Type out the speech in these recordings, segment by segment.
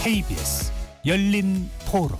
KBS 열린 토론.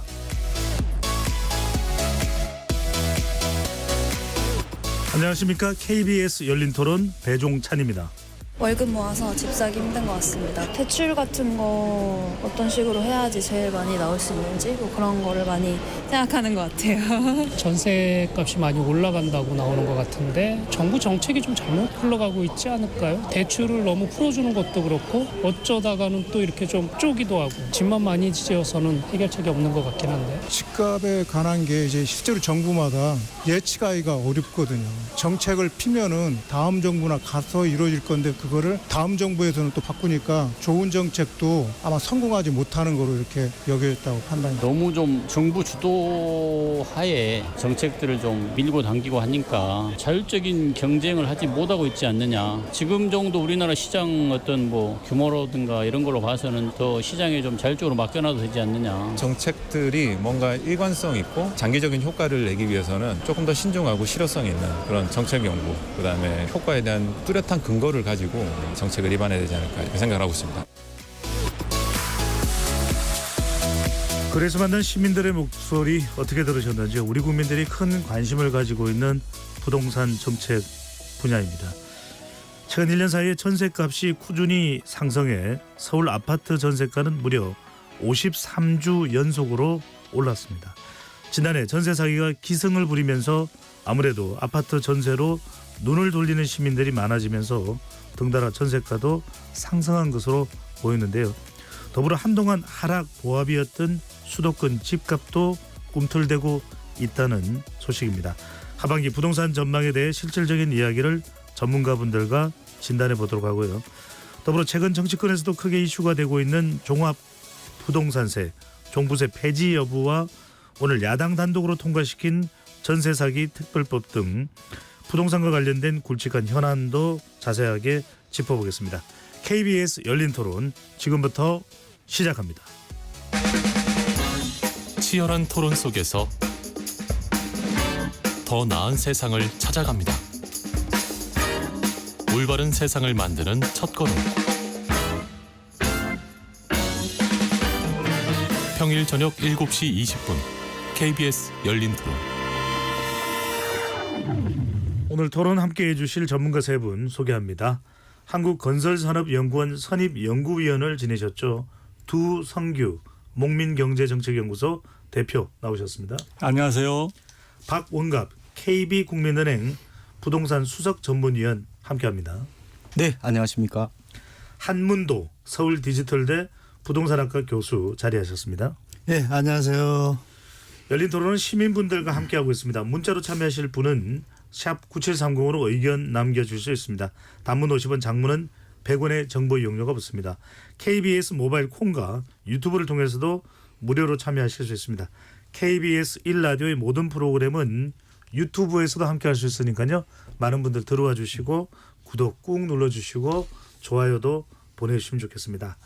안녕하십니까. KBS 열린 토론 배종찬입니다. 월급 모아서 집 사기 힘든 것 같습니다. 대출 같은 거 어떤 식으로 해야지 제일 많이 나올 수 있는지 뭐 그런 거를 많이 생각하는 것 같아요. 전세값이 많이 올라간다고 나오는 것 같은데 정부 정책이 좀 잘못 흘러가고 있지 않을까요? 대출을 너무 풀어주는 것도 그렇고 어쩌다가는 또 이렇게 좀 쪼기도 하고 집만 많이 지어서는 해결책이 없는 것 같긴 한데. 집값에 관한 게 이제 실제로 정부마다 예측하기가 어렵거든요. 정책을 피면은 다음 정부나 가서 이루어질 건데 그거를 다음 정부에서는 또 바꾸니까 좋은 정책도 아마 성공하지 못하는 거로 이렇게 여겨졌다고 판단이 됩니다. 너무 좀 정부 주도 하에 정책들을 좀 밀고 당기고 하니까 자율적인 경쟁을 하지 못하고 있지 않느냐. 지금 정도 우리나라 시장 어떤 뭐 규모라든가 이런 걸로 봐서는 더 시장에 좀 자율적으로 맡겨놔도 되지 않느냐. 정책들이 뭔가 일관성 있고 장기적인 효과를 내기 위해서는 조금 더 신중하고 실효성 있는 그런 정책 연구, 그다음에 효과에 대한 뚜렷한 근거를 가지고 정책을 입안해야 되지 않을까 이렇게 생각을 하고 있습니다. 그래서 만난 시민들의 목소리 어떻게 들으셨는지, 우리 국민들이 큰 관심을 가지고 있는 부동산 정책 분야입니다. 최근 1년 사이에 전세값이 꾸준히 상승해 서울 아파트 전세가는 무려 53주 연속으로 올랐습니다. 지난해 전세 사기가 기승을 부리면서 아무래도 아파트 전세로 눈을 돌리는 시민들이 많아지면서 덩달아 전세가도 상승한 것으로 보이는데요. 더불어 한동안 하락 보합이었던 수도권 집값도 꿈틀대고 있다는 소식입니다. 하반기 부동산 전망에 대해 실질적인 이야기를 전문가분들과 진단해 보도록 하고요. 더불어 최근 정치권에서도 크게 이슈가 되고 있는 종합 부동산세, 종부세 폐지 여부와 오늘 야당 단독으로 통과시킨 전세 사기 특별법 등 부동산과 관련된 굵직한 현안도 자세하게 짚어보겠습니다. KBS 열린 토론 지금부터 시작합니다. 치열한 토론 속에서 더 나은 세상을 찾아갑니다. 올바른 세상을 만드는 첫걸음. 평일 저녁 7시 20분 KBS 열린 토론. 오늘 토론 함께해 주실 전문가 세 분 소개합니다. 한국건설산업연구원 선임연구위원을 지내셨죠. 두성규 목민경제정책연구소 대표 나오셨습니다. 안녕하세요. 박원갑 KB국민은행 부동산 수석 전문위원 함께합니다. 네, 안녕하십니까. 한문도 서울디지털대 부동산학과 교수 자리하셨습니다. 네, 안녕하세요. 열린 토론은 시민분들과 함께하고 있습니다. 문자로 참여하실 분은 샵 9730으로 의견 남겨주실 수 있습니다. 단문 50원, 장문은 100원의 정보 이용료가 붙습니다. KBS 모바일 콩과 유튜브를 통해서도 무료로 참여하실 수 있습니다. KBS 1라디오의 모든 프로그램은 유튜브에서도 함께할 수 있으니까요. 많은 분들 들어와 주시고 구독 꾹 눌러주시고 좋아요도 보내주시면 좋겠습니다.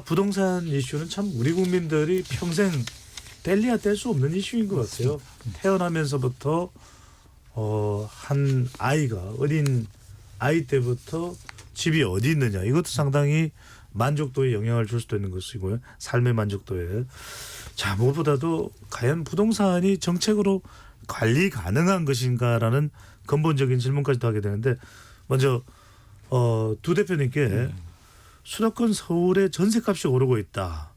부동산 이슈는 참 우리 국민들이 평생 뗄래야 뗄 수 없는 이슈인 것 같아요. 태어나면서부터 한 아이가 어린 아이 때부터 집이 어디 있느냐, 이것도 상당히 만족도에 영향을 줄 수도 있는 것이고요. 삶의 만족도에. 자, 무엇보다도 과연 부동산이 정책으로 관리 가능한 것인가라는 근본적인 질문까지도 하게 되는데, 먼저 두 대표님께 수도권 서울의 전세값이 오르고 있다.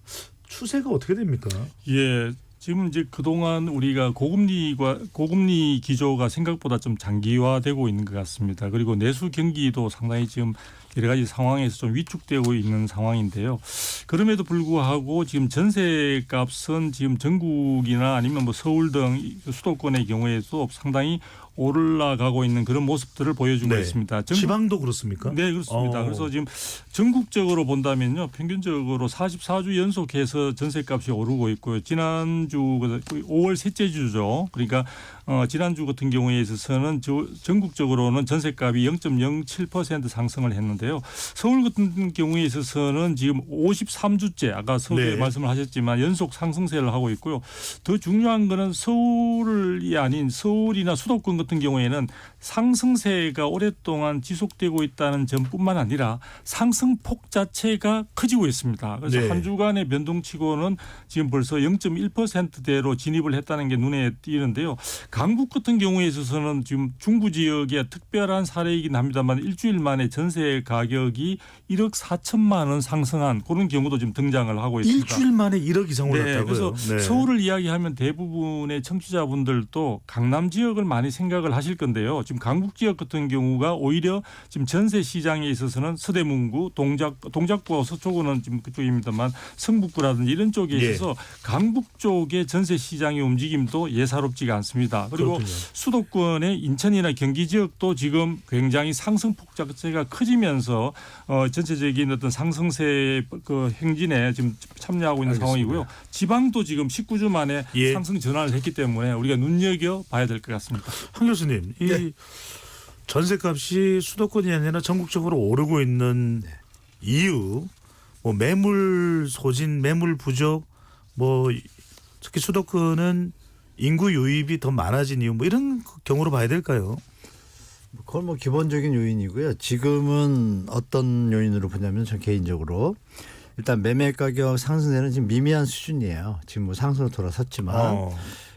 추세가 어떻게 됩니까? 예, 지금 이제 그동안 우리가 고금리 기조가 생각보다 좀 장기화되고 있는 것 같습니다. 그리고 내수 경기도 상당히 지금 여러 가지 상황에서 좀 위축되고 있는 상황인데요. 그럼에도 불구하고 지금 전세값은 지금 전국이나 아니면 뭐 서울 등 수도권의 경우에도 상당히 올라가고 있는 그런 모습들을 보여주고 있습니다. 지방도 그렇습니까? 네, 그렇습니다. 그래서 지금 전국적으로 본다면요, 평균적으로 44주 연속해서 전세값이 오르고 있고요. 지난주 5월 셋째 주죠. 그러니까 지난주 같은 경우에 있어서는 전국적으로는 전세값이 0.07% 상승을 했는데 있는데요. 서울 같은 경우에 있어서는 지금 53주째 아까 서울에 네. 말씀을 하셨지만 연속 상승세를 하고 있고요. 더 중요한 거는 서울이 아닌 서울이나 수도권 같은 경우에는 상승세가 오랫동안 지속되고 있다는 점뿐만 아니라 상승폭 자체가 커지고 있습니다. 그래서 네. 한 주간의 변동치고는 지금 벌써 0.1%대로 진입을 했다는 게 눈에 띄는데요. 강북 같은 경우에 있어서는 지금 중부 지역의 특별한 사례이긴 합니다만 일주일 만에 전세 가격이 1억 4천만 원 상승한 그런 경우도 지금 등장을 하고 있습니다. 일주일 만에 1억 이상 네, 올랐다고요. 그래서 서울을 이야기하면 대부분의 청취자분들도 강남 지역을 많이 생각을 하실 건데요. 지금 강북 지역 같은 경우가 오히려 지금 전세 시장에 있어서는 서대문구, 동작구와 서초구는 지금 그쪽입니다만 성북구라든지 이런 쪽에 있어서 강북 쪽의 전세 시장의 움직임도 예사롭지가 않습니다. 그리고 그렇군요. 수도권의 인천이나 경기 지역도 지금 굉장히 상승폭 자체가 커지면서 전체적인 어떤 상승세 그 행진에 지금 참여하고 있는 상황이고요. 지방도 지금 19주 만에 예. 상승 전환을 했기 때문에 우리가 눈여겨 봐야 될 것 같습니다. 한 교수님, 이 전세값이 수도권이 아니라 전국적으로 오르고 있는 이유, 뭐 매물 소진, 매물 부족, 뭐 특히 수도권은 인구 유입이 더 많아진 이유, 뭐 이런 경우로 봐야 될까요? 그건 뭐 기본적인 요인이고요. 지금은 어떤 요인으로 보냐면 저 개인적으로 일단 매매 가격 상승세는 지금 미미한 수준이에요. 지금 뭐 상승으로 돌아섰지만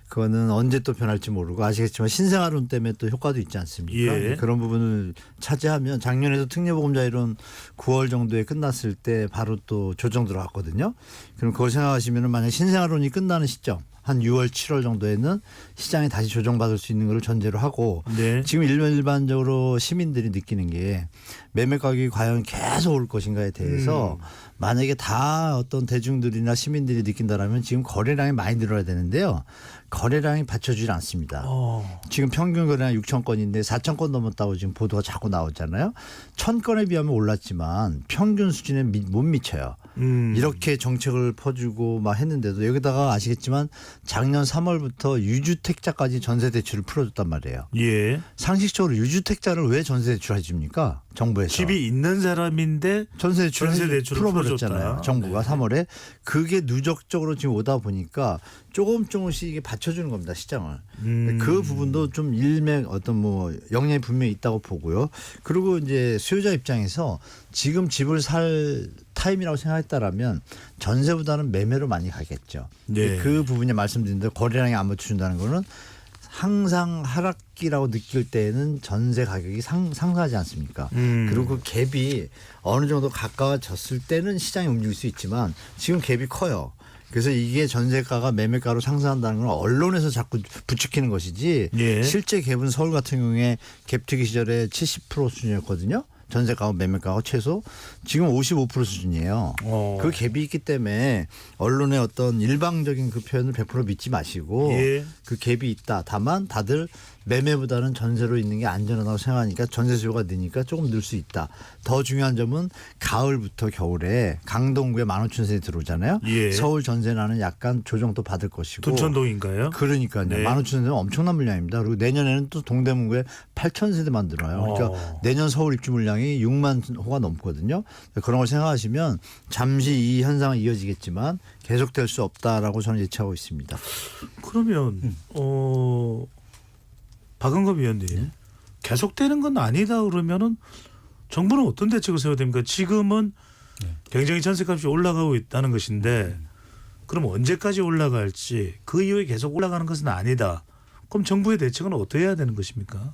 그거는 언제 또 변할지 모르고 아시겠지만 신생아론 때문에 또 효과도 있지 않습니까? 예. 그런 부분을 차지하면 작년에도 특례보험자율은 9월 정도에 끝났을 때 바로 또 조정 들어갔거든요. 그럼 그걸 생각하시면 만약 신생아론이 끝나는 시점 한 6월, 7월 정도에는 시장에 다시 조정받을 수 있는 걸 전제로 하고 네. 지금 일반적으로 시민들이 느끼는 게 매매 가격이 과연 계속 올 것인가에 대해서 만약에 다 어떤 대중들이나 시민들이 느낀다라면 지금 거래량이 많이 늘어야 되는데요. 거래량이 받쳐주지 않습니다. 지금 평균 거래량 6천 건인데 4천 건 넘었다고 지금 보도가 자꾸 나오잖아요. 1,000건에 비하면 올랐지만 평균 수준에 못 미쳐요. 이렇게 정책을 퍼주고 막 했는데도 여기다가 아시겠지만 작년 3월부터 유주택자까지 전세 대출을 풀어줬단 말이에요. 예. 상식적으로 유주택자를 왜 전세 대출해 줍니까? 정부에서. 집이 있는 사람인데 전세 대출을 풀어버렸잖아요. 풀어줬다. 정부가 네. 3월에. 그게 누적적으로 지금 오다 보니까 조금씩 이게 받쳐주는 겁니다. 시장을. 그 부분도 좀 일맥 어떤 뭐 영향이 분명히 있다고 보고요. 그리고 이제 수요자 입장에서 지금 집을 살 타임이라고 생각했다라면 전세보다는 매매로 많이 가겠죠. 네. 그 부분에 말씀드린 대로 거래량이 안 맞춰준다는 거는 항상 하락기라고 느낄 때에는 전세 가격이 상승하지 않습니까? 그리고 그 갭이 어느 정도 가까워졌을 때는 시장이 움직일 수 있지만 지금 갭이 커요. 그래서 이게 전세가가 매매가로 상승한다는 건 언론에서 자꾸 부추기는 것이지 예. 실제 갭은 서울 같은 경우에 갭투기 시절에 70% 수준이었거든요. 전세가와 매매가가 최소 지금 55% 수준이에요. 그 갭이 있기 때문에 언론의 어떤 일방적인 그 표현을 100% 믿지 마시고 예. 그 갭이 있다. 다만 다들 매매보다는 전세로 있는 게 안전하다고 생각하니까 전세 수요가 느니까 조금 늘 수 있다. 더 중요한 점은 가을부터 겨울에 강동구에 15,000세대 들어오잖아요. 예. 서울 전세나는 약간 조정도 받을 것이고. 둔천동인가요? 그러니까요. 네. 15,000세대는 엄청난 물량입니다. 그리고 내년에는 또 동대문구에 8,000세대만 들어요. 그러니까 내년 서울 입주 물량이 6만 호가 넘거든요. 그런 걸 생각하시면 잠시 이 현상은 이어지겠지만 계속될 수 없다라고 저는 예측하고 있습니다. 그러면 박은겁 위원님 계속되는 건 아니다 그러면은 정부는 어떤 대책을 세워야 됩니까? 지금은 굉장히 전세값이 올라가고 있다는 것인데 그럼 언제까지 올라갈지 그 이후에 계속 올라가는 것은 아니다. 그럼 정부의 대책은 어떻게 해야 되는 것입니까?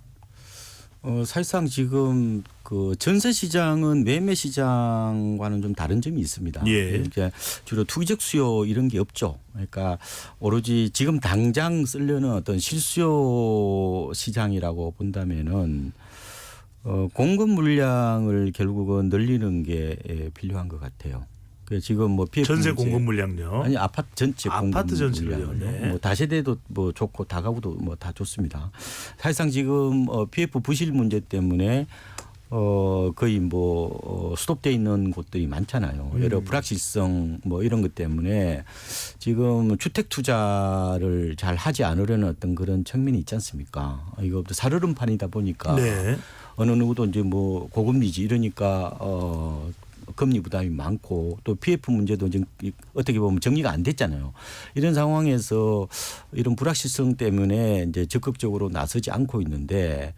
사실상 지금 그 전세 시장은 매매 시장과는 좀 다른 점이 있습니다. 예. 그러니까 주로 투기적 수요 이런 게 없죠. 그러니까 오로지 지금 당장 쓰려는 어떤 실수요 시장이라고 본다면은 공급 물량을 결국은 늘리는 게 필요한 것 같아요. 지금 뭐 전세 공급 물량요? 아니 아파트 전체 아파트 전체요. 공급 물량요. 네. 뭐 다세대도 뭐 좋고 다가구도 뭐 다 좋습니다. 사실상 지금 PF 부실 문제 때문에 거의 뭐 스톱돼 있는 곳들이 많잖아요. 여러 불확실성 뭐 이런 것 때문에 지금 주택 투자를 잘 하지 않으려는 어떤 그런 측면이 있지 않습니까? 이거 살얼음판이다 보니까 네. 어느 누구도 이제 뭐 고금리지 이러니까 금리 부담이 많고 또 PF 문제도 이제 어떻게 보면 정리가 안 됐잖아요. 이런 상황에서 이런 불확실성 때문에 이제 적극적으로 나서지 않고 있는데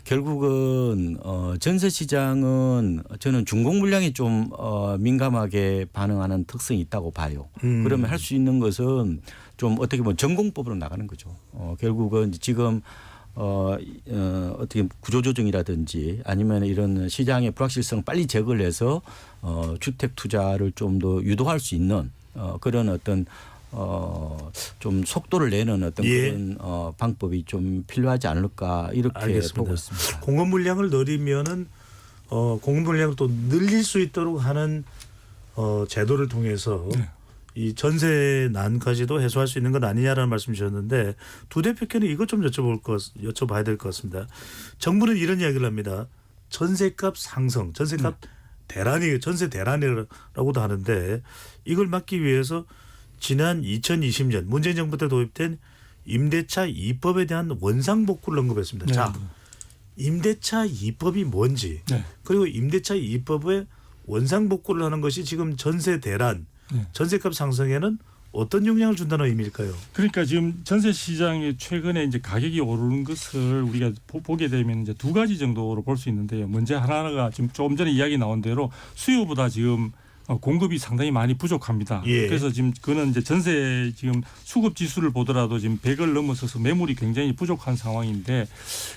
결국은 전세 시장은 저는 중공 물량이 좀 민감하게 반응하는 특성이 있다고 봐요. 그러면 할 수 있는 것은 좀 어떻게 보면 전공법으로 나가는 거죠. 결국은 지금 어떻게 구조조정이라든지 아니면 이런 시장의 불확실성 빨리 제거를 해서 주택 투자를 좀 더 유도할 수 있는 그런 어떤 좀 속도를 내는 어떤 그런 방법이 좀 필요하지 않을까 이렇게 알겠습니다. 보고 있습니다. 공급 물량을 늘리면은 공급 물량을 또 늘릴 수 있도록 하는 제도를 통해서 이 전세난까지도 해소할 수 있는 것 아니냐라는 말씀 주셨는데 두 대표께는 이것 좀 여쭤봐야 될 것 같습니다. 정부는 이런 이야기를 합니다. 전세값 상승, 전세값 대란이 전세 대란이라고도 하는데 이걸 막기 위해서 지난 2020년 문재인 정부 때 도입된 임대차 2법에 대한 원상복구를 언급했습니다. 네. 자, 임대차 2법이 뭔지 그리고 임대차 2법의 원상복구를 하는 것이 지금 전세 대란, 전세값 상승에는 어떤 영향을 준다는 의미일까요? 그러니까 지금 전세 시장에 최근에 이제 가격이 오르는 것을 우리가 보게 되면 이제 두 가지 정도로 볼 수 있는데요. 먼저 하나가 지금 조금 전에 이야기 나온 대로 수요보다 지금 공급이 상당히 많이 부족합니다. 그래서 지금 그는 이제 전세 지금 수급 지수를 보더라도 지금 100을 넘어서서 매물이 굉장히 부족한 상황인데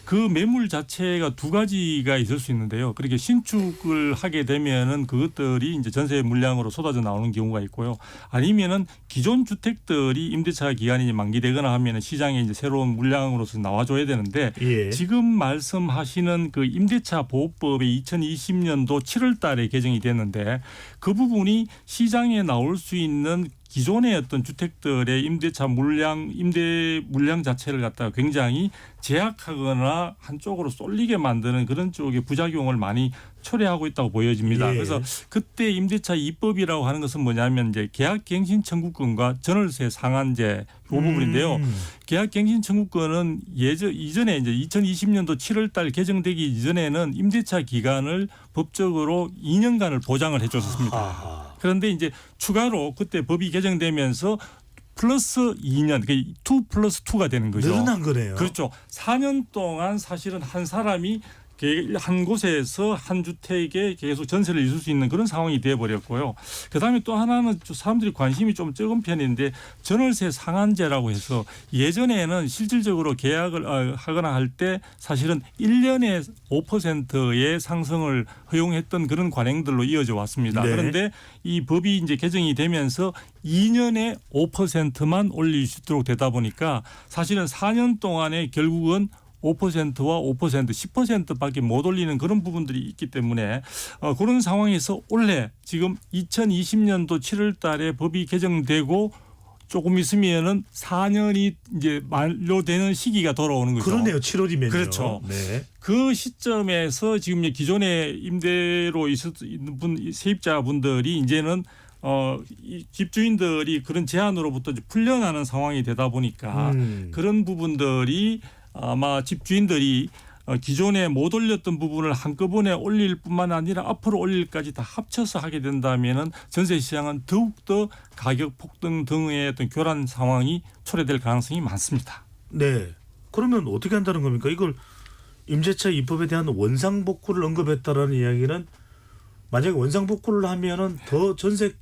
그 매물 자체가 두 가지가 있을 수 있는데요. 그렇게 신축을 하게 되면은 그것들이 이제 전세 물량으로 쏟아져 나오는 경우가 있고요. 아니면은 기존 주택들이 임대차 기간이 만기되거나 하면은 시장에 이제 새로운 물량으로서 나와줘야 되는데 지금 말씀하시는 그 임대차 보호법이 2020년도 7월달에 개정이 됐는데 그 부분이 시장에 나올 수 있는 기존의 어떤 주택들의 임대차 물량, 임대 물량 자체를 갖다가 굉장히 제약하거나 한쪽으로 쏠리게 만드는 그런 쪽의 부작용을 많이 초래하고 있다고 보여집니다. 그래서 그때 임대차 2법이라고 하는 것은 뭐냐면 이제 계약갱신 청구권과 전월세 상한제 이 부분인데요. 계약갱신 청구권은 이전에 이제 2020년도 7월달 개정되기 이전에는 임대차 기간을 법적으로 2년간을 보장을 해줬습니다. 그런데 이제 추가로 그때 법이 개정되면서 플러스 2년, 그러니까 2+2가 되는 거죠. 늘어난 거네요. 그렇죠. 4년 동안 사실은 한 사람이 한 곳에서 한 주택에 계속 전세를 있을 수 있는 그런 상황이 되어버렸고요. 그다음에 또 하나는 사람들이 관심이 좀 적은 편인데 전월세 상한제라고 해서 예전에는 실질적으로 계약을 하거나 할 때 사실은 1년에 5%의 상승을 허용했던 그런 관행들로 이어져 왔습니다. 그런데 이 법이 이제 개정이 되면서 2년에 5%만 올릴 수 있도록 되다 보니까 사실은 4년 동안에 결국은 5%와 5%, 10%밖에 못 올리는 그런 부분들이 있기 때문에 그런 상황에서 올해 지금 2020년도 7월 달에 법이 개정되고 조금 있으면은 4년이 이제 만료되는 시기가 돌아오는 거죠. 그러네요. 7월이면요. 그렇죠. 그 시점에서 지금 기존에 임대로 있는 세입자분들이 이제는 집주인들이 그런 제한으로부터 풀려나는 상황이 되다 보니까 그런 부분들이 아마 집주인들이 기존에 못 올렸던 부분을 한꺼번에 올릴 뿐만 아니라 앞으로 올릴까지 다 합쳐서 하게 된다면은 전세 시장은 더욱더 가격 폭등 등의 어떤 교란 상황이 초래될 가능성이 많습니다. 네. 그러면 어떻게 한다는 겁니까? 이걸 임대차 2법에 대한 원상복구를 언급했다라는 이야기는 만약에 원상복구를 하면은 더 전세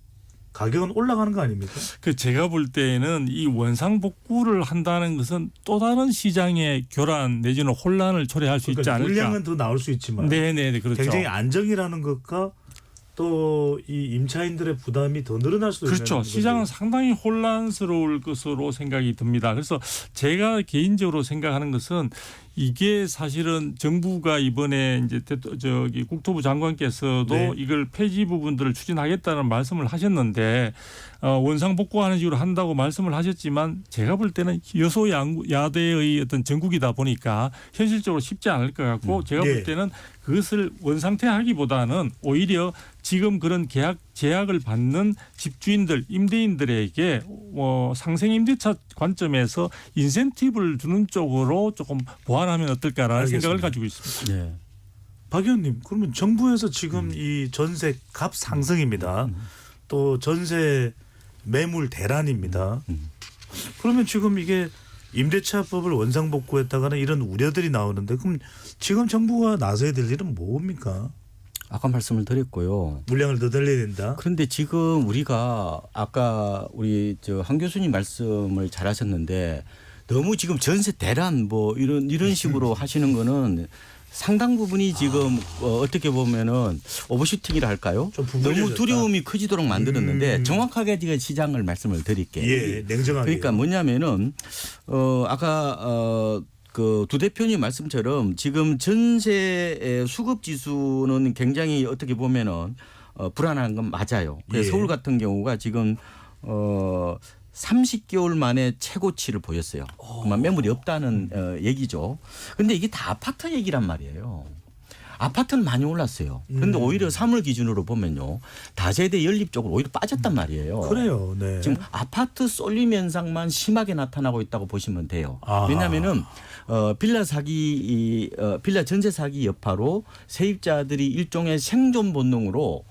가격은 올라가는 거 아닙니까? 제가 볼 때는 이 원상복구를 한다는 것은 또 다른 시장의 교란 내지는 혼란을 초래할 수 있지 않을까. 물량은 더 나올 수 있지만 네네 그렇죠. 굉장히 안정이라는 것과 또 이 임차인들의 부담이 더 늘어날 수도 있는 그렇죠. 시장은 상당히 혼란스러울 것으로 생각이 듭니다. 그래서 제가 개인적으로 생각하는 것은 이게 사실은 정부가 이번에 이제 국토부 장관께서도 이걸 폐지 부분들을 추진하겠다는 말씀을 하셨는데 원상복구하는 식으로 한다고 말씀을 하셨지만 제가 볼 때는 여소야대의 어떤 전국이다 보니까 현실적으로 쉽지 않을 것 같고 제가 볼 때는 그것을 원상태하기보다는 오히려 지금 그런 제약을 받는 집주인들, 임대인들에게 상생 임대차 관점에서 인센티브를 주는 쪽으로 조금 보완하면 어떨까라는 알겠습니다. 생각을 가지고 있습니다. 네. 박 의원님, 그러면 정부에서 지금 이 전세 값 상승입니다. 또 전세 매물 대란입니다. 그러면 지금 이게 임대차법을 원상복구했다거나 이런 우려들이 나오는데 그럼 지금 정부가 나서야 될 일은 뭡니까? 아까 말씀을 드렸고요. 물량을 더 늘려야 된다. 그런데 지금 우리가 아까 우리 한 교수님 말씀을 잘하셨는데 너무 지금 전세 대란 뭐 이런 식으로 하시는 거는 상당 부분이 지금 어떻게 보면은 오버슈팅이라 할까요? 좀 부풀려졌다. 너무 두려움이 커지도록 만들었는데 정확하게 제가 시장을 말씀을 드릴게요. 예, 냉정하게. 그러니까 뭐냐면은 아까 그 두 대표님 말씀처럼 지금 전세 수급 지수는 굉장히 어떻게 보면은 불안한 건 맞아요. 그래서 예. 서울 같은 경우가 지금 30개월 만에 최고치를 보였어요. 그만 매물이 없다는 얘기죠. 그런데 이게 다 아파트 얘기란 말이에요. 아파트는 많이 올랐어요. 그런데 오히려 3월 기준으로 보면요. 다세대 연립 쪽으로 오히려 빠졌단 말이에요. 그래요. 네. 지금 아파트 쏠림 현상만 심하게 나타나고 있다고 보시면 돼요. 아하. 왜냐하면은 빌라 사기, 빌라 전세 사기 여파로 세입자들이 일종의 생존 본능으로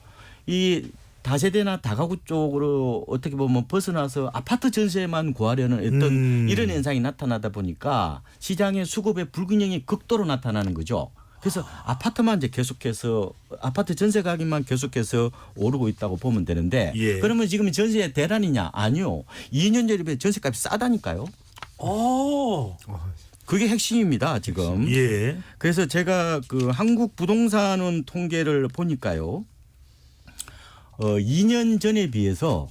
이 다세대나 다가구 쪽으로 어떻게 보면 벗어나서 아파트 전세만 구하려는 어떤 이런 현상이 나타나다 보니까 시장의 수급의 불균형이 극도로 나타나는 거죠. 그래서 아파트만 이제 계속해서 아파트 전세 가격만 계속해서 오르고 있다고 보면 되는데 예. 그러면 지금 전세 대란이냐? 아니요. 2년 전에 비해 전세값이 싸다니까요. 그게 핵심입니다, 지금. 예. 그래서 제가 그 한국 부동산원 통계를 보니까요. 2년 전에 비해서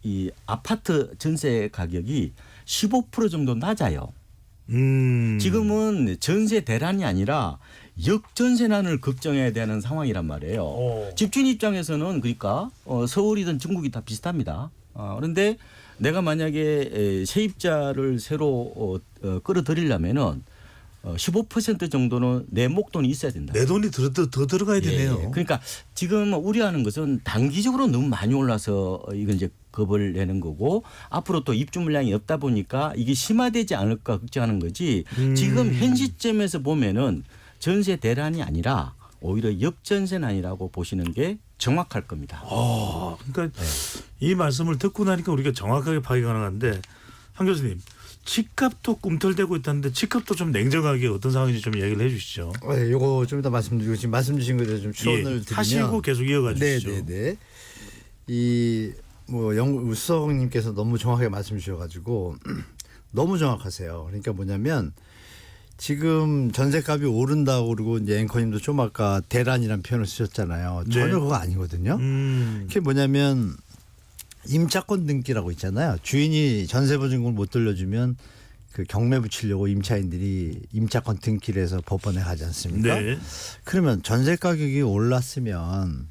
이 아파트 전세 가격이 15% 정도 낮아요. 지금은 전세 대란이 아니라 역전세난을 걱정해야 되는 상황이란 말이에요. 집주인 입장에서는 그러니까 서울이든 전국이 다 비슷합니다. 그런데 내가 만약에 세입자를 새로 끌어들이려면은 15% 정도는 내 목돈이 있어야 된다. 내 돈이 더 들어가야 되네요. 예. 그러니까 지금 우려하는 것은 단기적으로 너무 많이 올라서 이건 이제 겁을 내는 거고 앞으로 또 입주 물량이 없다 보니까 이게 심화되지 않을까 걱정하는 거지. 지금 현 시점에서 보면은 전세 대란이 아니라 오히려 역전세난이라고 보시는 게 정확할 겁니다. 그러니까 이 말씀을 듣고 나니까 우리가 정확하게 파악이 가능한데 한 교수님. 집값도 꿈틀대고 있다는데 집값도 좀 냉정하게 어떤 상황인지 좀 얘기를 해 주시죠. 네, 요거 좀 이따 말씀드리고 지금 말씀 주신 거에 대해서 좀 추론을 드리면 하시고 계속 이어가 주시죠. 네네네. 이뭐 우수석님께서 너무 정확하게 말씀 주셔가지고 너무 정확하세요. 그러니까 뭐냐면 지금 전세값이 오른다고 그러고 이제 앵커님도 좀 아까 대란이라는 표현을 쓰셨잖아요. 전혀 네. 그거 아니거든요. 그게 뭐냐면 임차권 등기라고 있잖아요. 주인이 전세보증금을 못 돌려주면 그 경매 붙이려고 임차인들이 임차권 등기를 해서 법원에 가지 않습니까? 네. 그러면 전세 가격이 올랐으면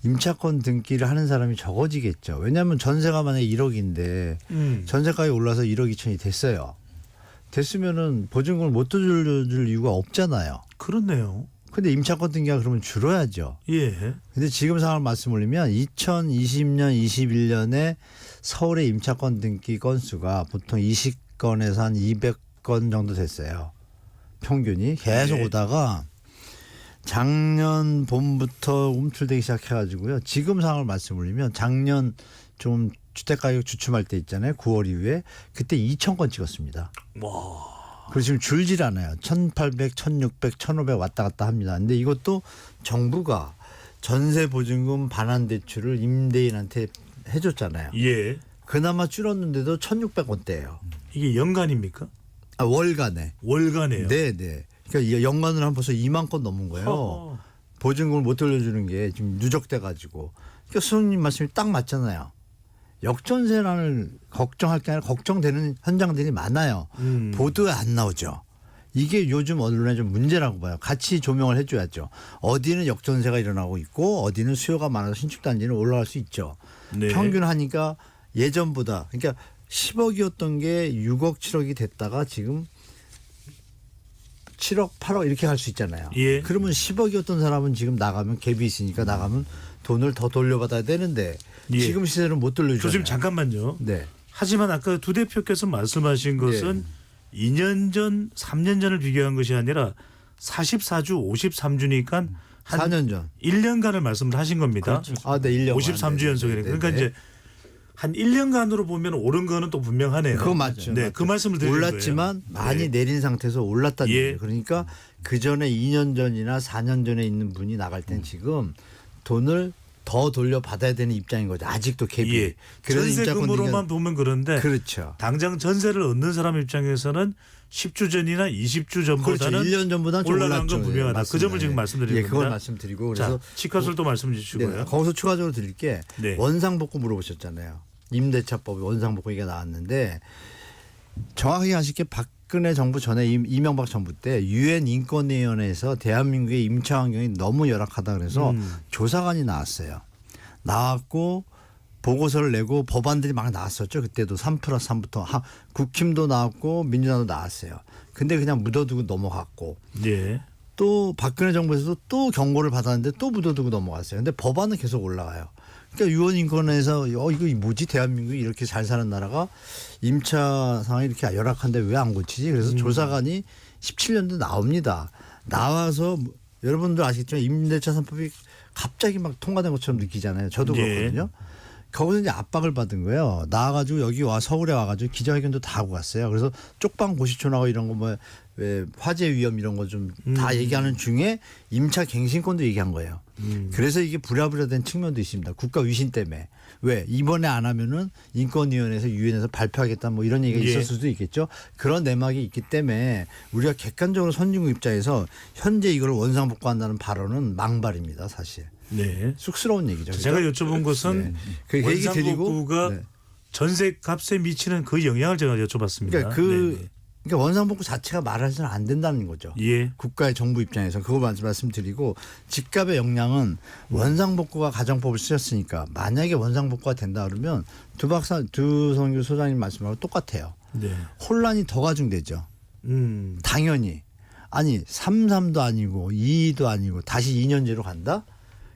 임차권 등기를 하는 사람이 적어지겠죠. 왜냐하면 전세가 만약에 1억인데 전세 가격이 올라서 1억 2천이 됐어요. 됐으면은 보증금을 못 돌려줄 이유가 없잖아요. 그렇네요. 근데 임차권 등기가 그러면 줄어야죠. 예. 근데 지금 상황을 말씀 올리면 2020년, 21년에 서울의 임차권 등기 건수가 보통 20건에서 한 200건 정도 됐어요. 평균이 계속 네. 오다가 작년 봄부터 움틀대기 시작해가지고요. 지금 상황을 말씀 올리면 작년 좀 주택가격 주춤할 때 있잖아요. 9월 이후에 그때 2,000건 찍었습니다. 와. 그리고 지금 줄질 않아요. 1,800, 1,600, 1,500 왔다 갔다 합니다. 근데 이것도 정부가 전세 보증금 반환 대출을 임대인한테 해줬잖아요. 예. 그나마 줄었는데도 1,600원대예요. 이게 연간입니까? 아, 월간에. 월간에요. 네네. 그러니까 연간으로 한 벌써 2만 건 넘은 거예요. 보증금을 못 돌려주는 게 지금 누적돼 가지고. 그러니까 수석님 말씀이 딱 맞잖아요. 역전세난을 걱정할 게 아니라 걱정되는 현장들이 많아요. 보도에 안 나오죠. 이게 요즘 언론의 좀 문제라고 봐요. 같이 조명을 해줘야죠. 어디는 역전세가 일어나고 있고 어디는 수요가 많아서 신축단지는 올라갈 수 있죠. 네. 평균 하니까 예전보다 그러니까 10억이었던 게 6억 7억이 됐다가 지금 7억 8억 이렇게 갈 수 있잖아요. 예. 그러면 10억이었던 사람은 지금 나가면 갭이 있으니까 나가면 돈을 더 돌려받아야 되는데 예. 지금 시세는 못 돌려주잖아요. 교수님 잠깐만요. 네. 하지만 아까 두 대표께서 말씀하신 것은 2년 전, 3년 전을 비교한 것이 아니라 44주, 53주니까 한 4년 전. 1년간을 말씀을 하신 겁니다. 그렇죠. 아, 네, 1년. 53주 연속이니까. 그러니까 이제 한 1년간으로 보면 오른 거는 또 분명하네요. 그거 맞죠. 네, 맞죠. 그 말씀을 드리는 올랐지만 거예요. 많이 네. 내린 상태에서 올랐다는 예. 얘기예요. 그러니까 그 전에 2년 전이나 4년 전에 있는 분이 나갈 땐 지금 돈을 더 돌려받아야 되는 입장인 거죠. 아직도 갭이. 예. 전세금으로만 보면 그런데 그렇죠. 당장 전세를 얻는 사람 입장에서는 10주 전이나 20주 전보다는 그렇죠. 1년 전보다는 좀 올라간 올랐죠. 건 분명하다. 맞습니다. 그 점을 지금 예. 말씀드리는 예, 겁니다. 그걸 말씀드리고 자, 그래서 집값을 말씀 주시고요. 네, 거기서 추가적으로 드릴 게 네. 원상복구 물어보셨잖아요. 임대차법이 원상복구 얘기가 나왔는데 정확하게 아실 게 박근혜 정부 전에 이명박 정부 때 유엔 인권위원회에서 대한민국의 임차 환경이 너무 열악하다 그래서 조사관이 나왔어요. 나왔고 보고서를 내고 법안들이 막 나왔었죠. 그때도 3+3부터 국힘도 나왔고 민주당도 나왔어요. 근데 그냥 묻어두고 넘어갔고 예. 또 박근혜 정부에서도 또 경고를 받았는데 또 묻어두고 넘어갔어요. 근데 법안은 계속 올라가요. 그러니까 유엔 인권에서 이거 뭐지 대한민국이 이렇게 잘 사는 나라가 임차 상황이 이렇게 열악한데 왜 안 고치지? 그래서 조사관이 17년도 나옵니다. 나와서 여러분들 아시겠지만 임대차 3법이 갑자기 막 통과된 것처럼 느끼잖아요. 저도 예. 그렇거든요. 거기서 이제 압박을 받은 거예요. 나와가지고 여기 서울에 와가지고 기자회견도 다 하고 갔어요. 그래서 쪽방 고시촌하고 이런 거 뭐 왜 화재 위험 이런 거 좀 다 얘기하는 중에 임차 갱신권도 얘기한 거예요. 그래서 이게 부랴부랴된 측면도 있습니다. 국가 위신 때문에. 왜 이번에 안 하면은 인권위원회에서 유엔에서 발표하겠다 뭐 이런 얘기가 예. 있을 수도 있겠죠. 그런 내막이 있기 때문에 우리가 객관적으로 선진국 입장에서 현재 이걸 원상복구한다는 발언은 망발입니다. 사실. 네. 쑥스러운 얘기죠. 제가 여쭤본 것은 그 얘기 드리고 원상복구가 네. 전세 값에 미치는 그 영향을 제가 여쭤봤습니다. 그러니까 네네. 그러니까 원상복구 자체가 말해서는 안 된다는 거죠. 예. 국가의 정부 입장에서 그거 말씀드리고 집값의 영향은 원상복구가 가정법을 쓰셨으니까 만약에 원상복구가 된다 그러면 두성규 소장님 말씀하고 똑같아요. 네. 혼란이 더 가중되죠. 당연히. 아니 3.3도 아니고 2도 아니고 다시 2년제로 간다?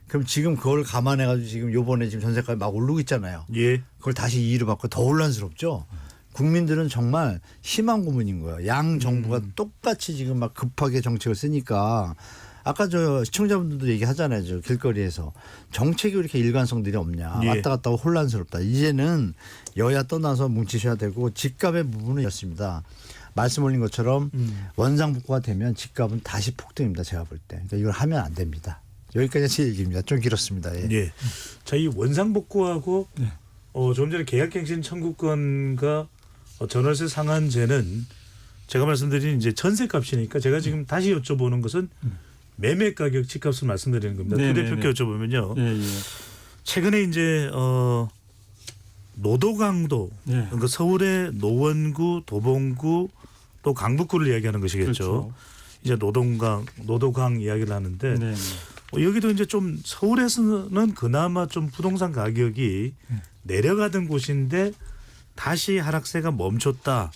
그럼 지금 그걸 감안해가지고 지금 요번에 지금 전세값이 막 오르고 있잖아요. 예. 그걸 다시 2로 바꿔 더 혼란스럽죠. 국민들은 정말 희망 고문인 거예요. 양 정부가 똑같이 지금 막 급하게 정책을 쓰니까 아까 저 시청자분들도 얘기하잖아요. 저 길거리에서 정책이 왜 이렇게 일관성들이 없냐. 예. 왔다 갔다 하고 혼란스럽다. 이제는 여야 떠나서 뭉치셔야 되고 집값의 부분이었습니다. 말씀 올린 것처럼 원상복구가 되면 집값은 다시 폭등입니다. 제가 볼 때. 그러니까 이걸 하면 안 됩니다. 여기까지 제 얘기입니다. 좀 길었습니다. 예. 예. 자, 이 원상복구하고 좀 전에 계약갱신 청구권과 전월세 상한제는 제가 말씀드린 이제 전세값이니까 제가 지금 다시 여쭤보는 것은 매매 가격 집값을 말씀드리는 겁니다. 부 대표께 여쭤보면요. 예, 예. 최근에 이제 노도강도 예. 그러니까 서울의 노원구, 도봉구 또 강북구를 이야기하는 것이겠죠. 그렇죠. 이제 노도강 이야기를 하는데 네. 여기도 이제 좀 서울에서는 그나마 좀 부동산 가격이 내려가던 곳인데 다시 하락세가 멈췄다.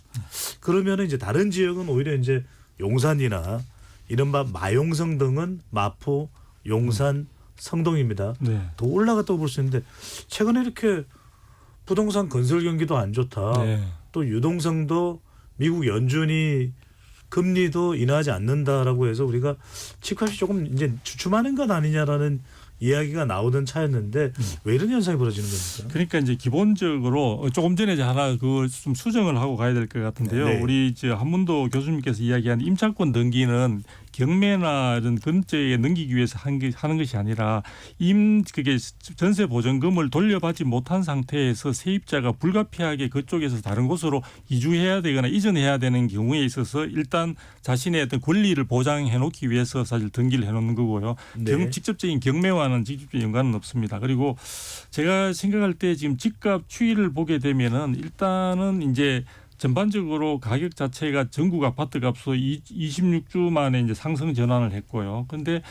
그러면은 이제 다른 지역은 오히려 이제 용산이나 이른바 마용성 등은 마포, 용산, 성동입니다. 네. 더 올라갔다고 볼 수 있는데 최근에 이렇게 부동산 건설 경기도 안 좋다. 네. 또 유동성도 미국 연준이 금리도 인하하지 않는다라고 해서 우리가 집값이 조금 이제 주춤하는 것 아니냐라는 이야기가 나오던 차였는데 왜 이런 현상이 벌어지는 겁니까? 그러니까 이제 기본적으로 조금 전에 이제 하나 그걸 좀 수정을 하고 가야 될 것 같은데요. 네. 우리 이제 한문도 교수님께서 이야기한 임차권 등기는 경매나 이런 근처에 넘기기 위해서 하는 것이 아니라 그게 전세 보전금을 돌려받지 못한 상태에서 세입자가 불가피하게 그쪽에서 다른 곳으로 이주해야 되거나 이전해야 되는 경우에 있어서 일단 자신의 어떤 권리를 보장해 놓기 위해서 사실 등기를 해 놓는 거고요. 네. 직접적인 경매와는 직접적인 연관은 없습니다. 그리고 제가 생각할 때 지금 집값 추이를 보게 되면은 일단은 이제 전반적으로 가격 자체가 전국 아파트 값도 26주 만에 이제 상승 전환을 했고요. 그런데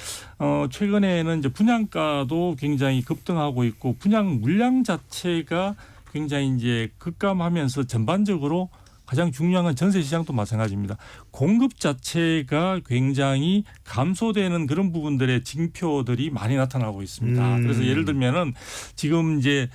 최근에는 이제 분양가도 굉장히 급등하고 있고 분양 물량 자체가 굉장히 이제 급감하면서 전반적으로 가장 중요한 건 전세 시장도 마찬가지입니다. 공급 자체가 굉장히 감소되는 그런 부분들의 징표들이 많이 나타나고 있습니다. 그래서 예를 들면은 지금 이제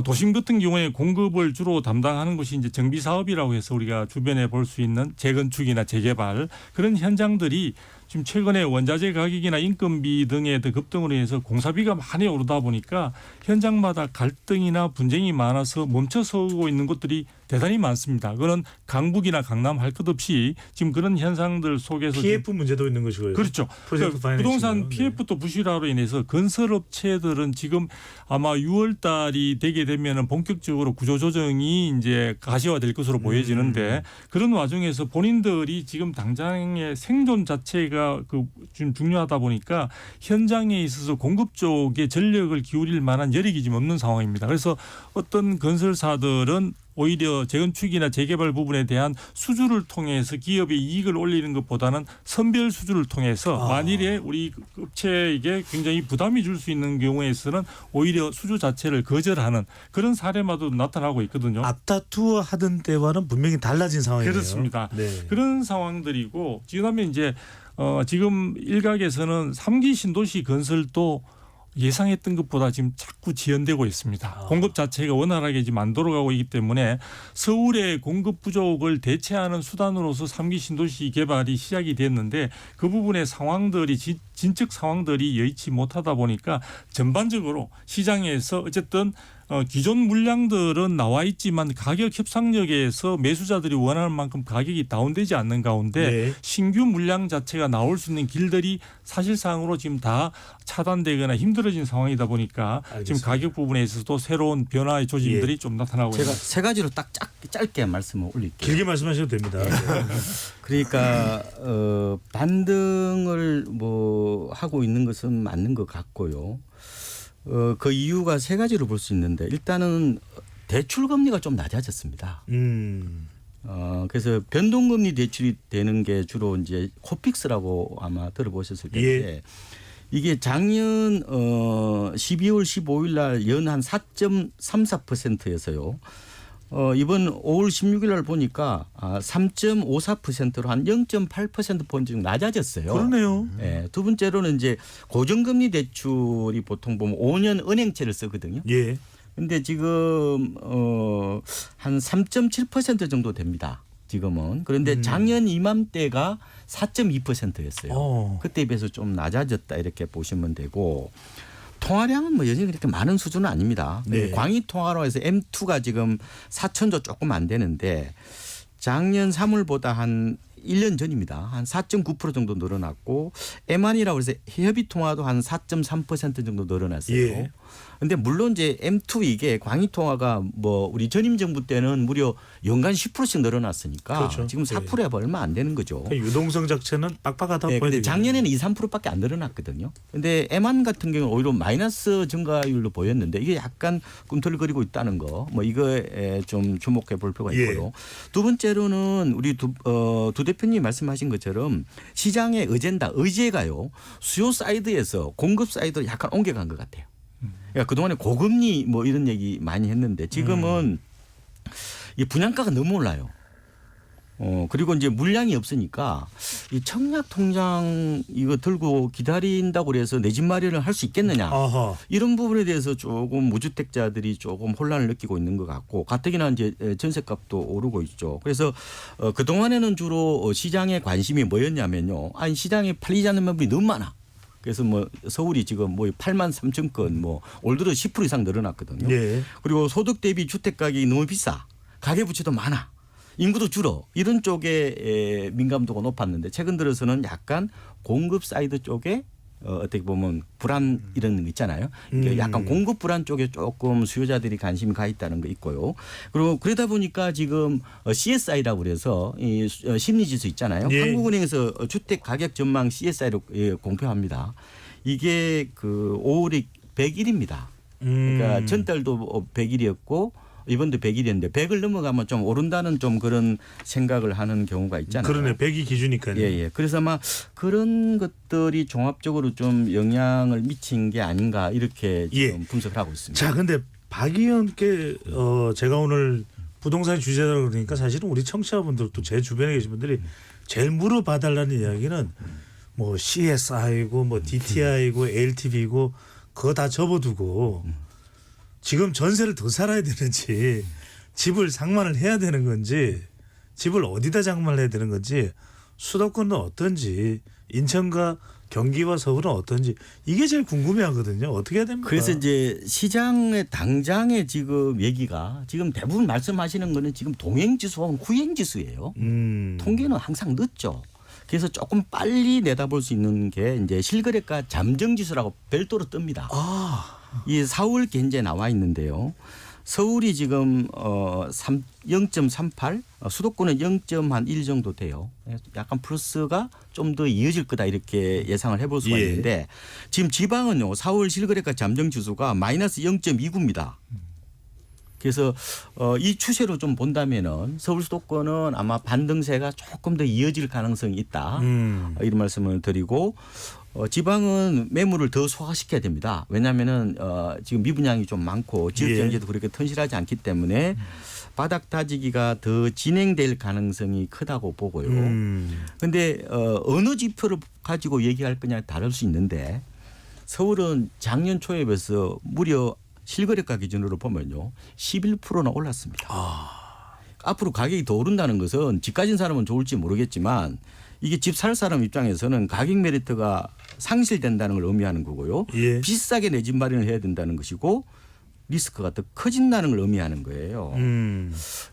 도심 같은 경우에 공급을 주로 담당하는 것이 이제 정비 사업이라고 해서 우리가 주변에 볼 수 있는 재건축이나 재개발 그런 현장들이 지금 최근에 원자재 가격이나 인건비 등의 급등으로 인해서 공사비가 많이 오르다 보니까 현장마다 갈등이나 분쟁이 많아서 멈춰서고 있는 곳들이 대단히 많습니다. 그런 강북이나 강남 할 것 없이 지금 그런 현상들 속에서 PF 문제도 있는 것이고요. 그렇죠. 프로젝트 파이낸싱이요. 부동산 PF도 부실화로 인해서 건설업체들은 지금 아마 6월 달이 되게 되면은 본격적으로 구조조정이 이제 가시화될 것으로 보여지는데 그런 와중에서 본인들이 지금 당장의 생존 자체가 좀 중요하다 보니까 현장에 있어서 공급 쪽에 전력을 기울일 만한 여력이 지금 없는 상황입니다. 그래서 어떤 건설사들은 오히려 재건축이나 재개발 부분에 대한 수주를 통해서 기업의 이익을 올리는 것보다는 선별 수주를 통해서 만일에 우리 업체에게 굉장히 부담이 줄 수 있는 경우에서는 오히려 수주 자체를 거절하는 그런 사례마도 나타나고 있거든요. 앞다투어 하던 때와는 분명히 달라진 상황이네요. 그렇습니다. 네. 그런 상황들이고 지금 이제 지금 일각에서는 3기 신도시 건설도 예상했던 것보다 지금 자꾸 지연되고 있습니다. 공급 자체가 원활하게 지금 안 돌아가고 있기 때문에 서울의 공급 부족을 대체하는 수단으로서 3기 신도시 개발이 시작이 됐는데 그 부분의 상황들이 진척 상황들이 여의치 못하다 보니까 전반적으로 시장에서 어쨌든 기존 물량들은 나와 있지만 가격 협상력에서 매수자들이 원하는 만큼 가격이 다운되지 않는 가운데 네. 신규 물량 자체가 나올 수 있는 길들이 사실상으로 지금 다 차단되거나 힘들어진 상황이다 보니까 알겠습니다. 지금 가격 부분에 있어서도 새로운 변화의 조짐들이 좀 나타나고 제가 있습니다. 세 가지로 딱 짧게 말씀을 올릴게요. 길게 말씀하셔도 됩니다. 그러니까 반등을 뭐 하고 있는 것은 맞는 것 같고요. 그 이유가 세 가지로 볼 수 있는데 일단은 대출 금리가 좀 낮아졌습니다. 그래서 변동금리 대출이 되는 게 주로 이제 코픽스라고 아마 들어보셨을 텐데 예. 이게 작년 12월 15일 날 연 한 4.34%에서요. 이번 5월 16일 날 보니까 3.54%로 한 0.8%포인트 좀 낮아졌어요. 그러네요. 네, 두 번째로는 이제 고정금리 대출이 보통 보면 5년 은행채를 쓰거든요. 예. 근데 지금 한 3.7% 정도 됩니다. 지금은. 그런데 작년 이맘때가 4.2%였어요. 그때에 비해서 좀 낮아졌다 이렇게 보시면 되고 통화량은 뭐 여전히 그렇게 많은 수준은 아닙니다. 네. 광의 통화로 해서 M2가 지금 4천조 조금 안 되는데 작년 3월보다 한 1년 전입니다. 한 4.9% 정도 늘어났고 M1이라고 해서 협의 통화도 한 4.3% 정도 늘어났어요. 예. 근데 물론 이제 M2 이게 광의 통화가 뭐 우리 전임 정부 때는 무려 연간 10%씩 늘어났으니까 그렇죠. 지금 4%에 얼마 안 되는 거죠. 그러니까 유동성 자체는 빡빡하다. 네, 근데 작년에는 2, 3%밖에 안 늘어났거든요. 근데 M1 같은 경우는 오히려 마이너스 증가율로 보였는데 이게 약간 꿈틀거리고 있다는 거. 뭐 이거에 좀 주목해 볼 필요가 있고요. 예. 두 번째로는 우리 두 대표님 말씀하신 것처럼 시장의 의제가요. 수요 사이드에서 공급 사이드로 약간 옮겨간 것 같아요. 그러니까 그동안에 고금리 뭐 이런 얘기 많이 했는데 지금은 이 분양가가 너무 올라요. 그리고 이제 물량이 없으니까 이 청약 통장 이거 들고 기다린다고 그래서 내 집 마련을 할 수 있겠느냐. 아하. 이런 부분에 대해서 조금 무주택자들이 조금 혼란을 느끼고 있는 것 같고 가뜩이나 이제 전세값도 오르고 있죠. 그래서 그동안에는 주로 시장의 관심이 뭐였냐면요. 아니 시장에 팔리지 않는 매물이 너무 많아. 그래서 뭐 서울이 지금 뭐 8만 3천 건 뭐 올 들어 10% 이상 늘어났거든요. 네. 그리고 소득 대비 주택 가격이 너무 비싸. 가계부채도 많아. 인구도 줄어. 이런 쪽에 민감도가 높았는데 최근 들어서는 약간 공급 사이드 쪽에 어떻게 보면 불안 이런 거 있잖아요. 약간 공급 불안 쪽에 조금 수요자들이 관심이 가 있다는 거 있고요. 그리고 그러다 보니까 지금 CSI라고 그래서 이 심리지수 있잖아요. 예. 한국은행에서 주택 가격 전망 CSI로 공표합니다. 이게 그 5월이 101입니다. 그러니까 전달도 100일이었고 이번도 100일이었는데 100을 넘어가면 좀 오른다는 좀 그런 생각을 하는 경우가 있잖아요. 그러네. 100이 기준이니까요. 예. 그래서 아마 그런 것들이 종합적으로 좀 영향을 미친 게 아닌가 이렇게 지금 분석을 하고 있습니다. 자, 근데 박 의원께 제가 오늘 부동산 주제라고 그러니까 사실은 우리 청취자분들도 제 주변에 계신 분들이 제일 물어봐달라는 이야기는 뭐 CSI고 뭐 DTI고 LTV고 그거 다 접어두고 지금 전세를 더 살아야 되는지 집을 상환을 해야 되는 건지 집을 어디다 장만을 해야 되는 건지 수도권은 어떤지, 인천과 경기와 서울은 어떤지 이게 제일 궁금해하거든요. 어떻게 해야 됩니까? 그래서 이제 시장의 당장의 지금 얘기가 지금 대부분 말씀하시는 거는 지금 동행지수하고 후행지수예요. 통계는 항상 늦죠. 그래서 조금 빨리 내다볼 수 있는 게 이제 실거래가 잠정지수라고 별도로 뜹니다. 이 4월 현재 나와 있는데요. 서울이 지금 0.38, 수도권은 0.1 정도 돼요. 약간 플러스가 좀 더 이어질 거다 이렇게 예상을 해볼 수가 있는데 지금 지방은요 4월 실거래가 잠정지수가 마이너스 0.29입니다. 그래서 이 추세로 좀 본다면은 서울 수도권은 아마 반등세가 조금 더 이어질 가능성이 있다. 이런 말씀을 드리고 지방은 매물을 더 소화시켜야 됩니다. 왜냐하면은 지금 미분양이 좀 많고 지역 경제도 그렇게 튼실하지 않기 때문에 바닥 다지기가 더 진행될 가능성이 크다고 보고요. 그런데 어느 지표를 가지고 얘기할 거냐에 다를 수 있는데 서울은 작년 초에 비해서 무려 실거래가 기준으로 보면요 11%나 올랐습니다. 앞으로 가격이 더 오른다는 것은 집 가진 사람은 좋을지 모르겠지만 이게 집 살 사람 입장에서는 가격 메리트가 상실된다는 걸 의미하는 거고요. 비싸게 내 집 마련을 해야 된다는 것이고 리스크가 더 커진다는 걸 의미하는 거예요.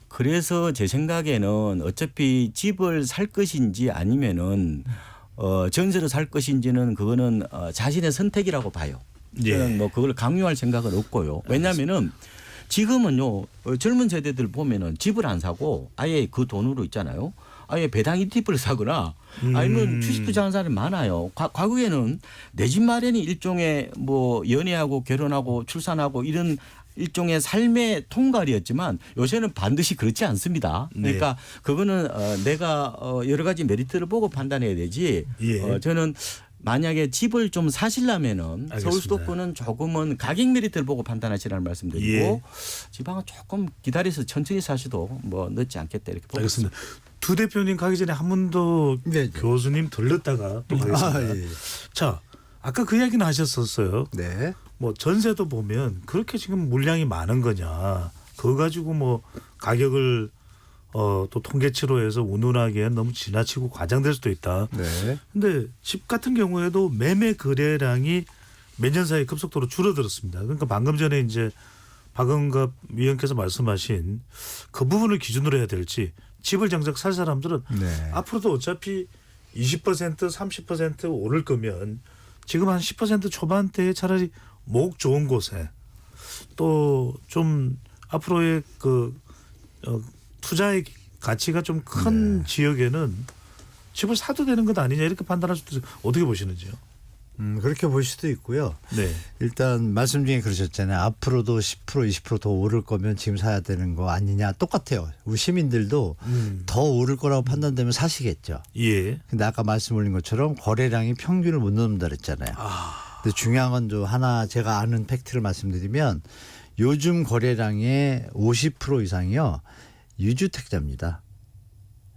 그래서 제 생각에는 어차피 집을 살 것인지 아니면은 전세로 살 것인지는 그거는 자신의 선택이라고 봐요. 저는 뭐 그걸 강요할 생각은 없고요. 왜냐하면은 지금은요 젊은 세대들 보면은 집을 안 사고 아예 그 돈으로 있잖아요. 아예 배당 ETF를 사거나 아니면 주식 투자하는 사람이 많아요. 과거에는 내 집 마련이 일종의 뭐 연애하고 결혼하고 출산하고 이런 일종의 삶의 통갈이었지만 요새는 반드시 그렇지 않습니다. 그러니까 그거는 내가 여러 가지 메리트를 보고 판단해야 되지. 저는 만약에 집을 좀 사시려면은 서울 수도권은 조금은 가격 메리트를 보고 판단하시라는 말씀드리고 지방은 조금 기다려서 천천히 사셔도 뭐 늦지 않겠다 이렇게 보고 있습니다. 두 대표님 가기 전에 한 번 더 교수님 들렀다가 또 가겠습니다. 자, 아까 그 이야기는 하셨었어요. 네. 뭐 전세도 보면 그렇게 지금 물량이 많은 거냐. 그거 가지고 뭐 가격을 또 통계치로 해서 운운하기엔 너무 지나치고 과장될 수도 있다. 네. 근데 집 같은 경우에도 매매 거래량이 몇 년 사이에 급속도로 줄어들었습니다. 그러니까 방금 전에 이제 박은갑 위원께서 말씀하신 그 부분을 기준으로 해야 될지 집을 정작 살 사람들은 앞으로도 어차피 20% 30% 오를 거면 지금 한 10% 초반대에 차라리 목 좋은 곳에 또 좀 앞으로의 그 투자의 가치가 좀 큰 지역에는 집을 사도 되는 것 아니냐 이렇게 판단할 수도 있어요. 어떻게 보시는지요? 그렇게 볼 수도 있고요. 일단 말씀 중에 그러셨잖아요. 앞으로도 10% 20% 더 오를 거면 지금 사야 되는 거 아니냐. 똑같아요. 우리 시민들도 더 오를 거라고 판단되면 사시겠죠. 근데 아까 말씀 올린 것처럼 거래량이 평균을 못 넘는다 그랬잖아요. 근데 중요한 건 좀 하나 제가 아는 팩트를 말씀드리면 요즘 거래량의 50% 이상이요. 유주택자입니다.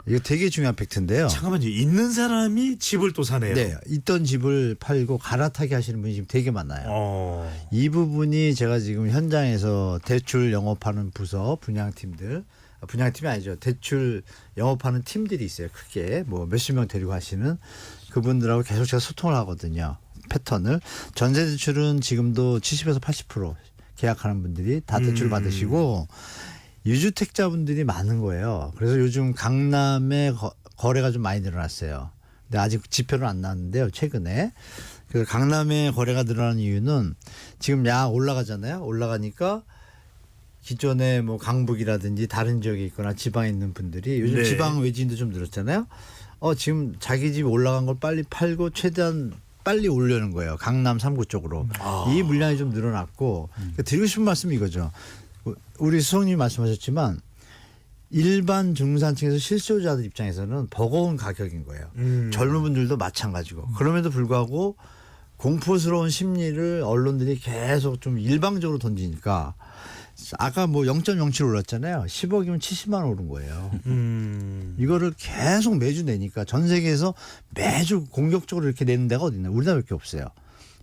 이거 되게 중요한 팩트인데요. 잠깐만요. 있는 사람이 집을 또 사네요. 네. 있던 집을 팔고 갈아타기 하시는 분이 지금 되게 많아요. 이 부분이 제가 지금 현장에서 대출 영업하는 부서 분양팀이 아니죠. 대출 영업하는 팀들이 있어요. 크게 뭐 몇십 명 데리고 하시는 그분들하고 계속 제가 소통을 하거든요. 패턴을. 전세 대출은 지금도 70에서 80% 계약하는 분들이 다 대출 받으시고 유주택자분들이 많은 거예요. 그래서 요즘 강남에 거래가 좀 많이 늘어났어요. 근데 아직 지표는 안 나왔는데요. 최근에. 그 강남에 거래가 늘어나는 이유는 지금 약 올라가잖아요. 올라가니까 기존에 뭐 강북이라든지 다른 지역에 있거나 지방에 있는 분들이 요즘 지방 외지인도 좀 늘었잖아요. 지금 자기 집 올라간 걸 빨리 팔고 최대한 빨리 올려는 거예요. 강남 3구 쪽으로. 이 물량이 좀 늘어났고 드리고 싶은 말씀이 이거죠. 우리 수석님이 말씀하셨지만 일반 중산층에서 실수요자들 입장에서는 버거운 가격인 거예요. 젊은 분들도 마찬가지고. 그럼에도 불구하고 공포스러운 심리를 언론들이 계속 좀 일방적으로 던지니까 아까 뭐 0.07 올랐잖아요. 10억이면 70만 원 오른 거예요. 이거를 계속 매주 내니까 전 세계에서 매주 공격적으로 이렇게 내는 데가 어디 있나. 우리나라밖에 없어요.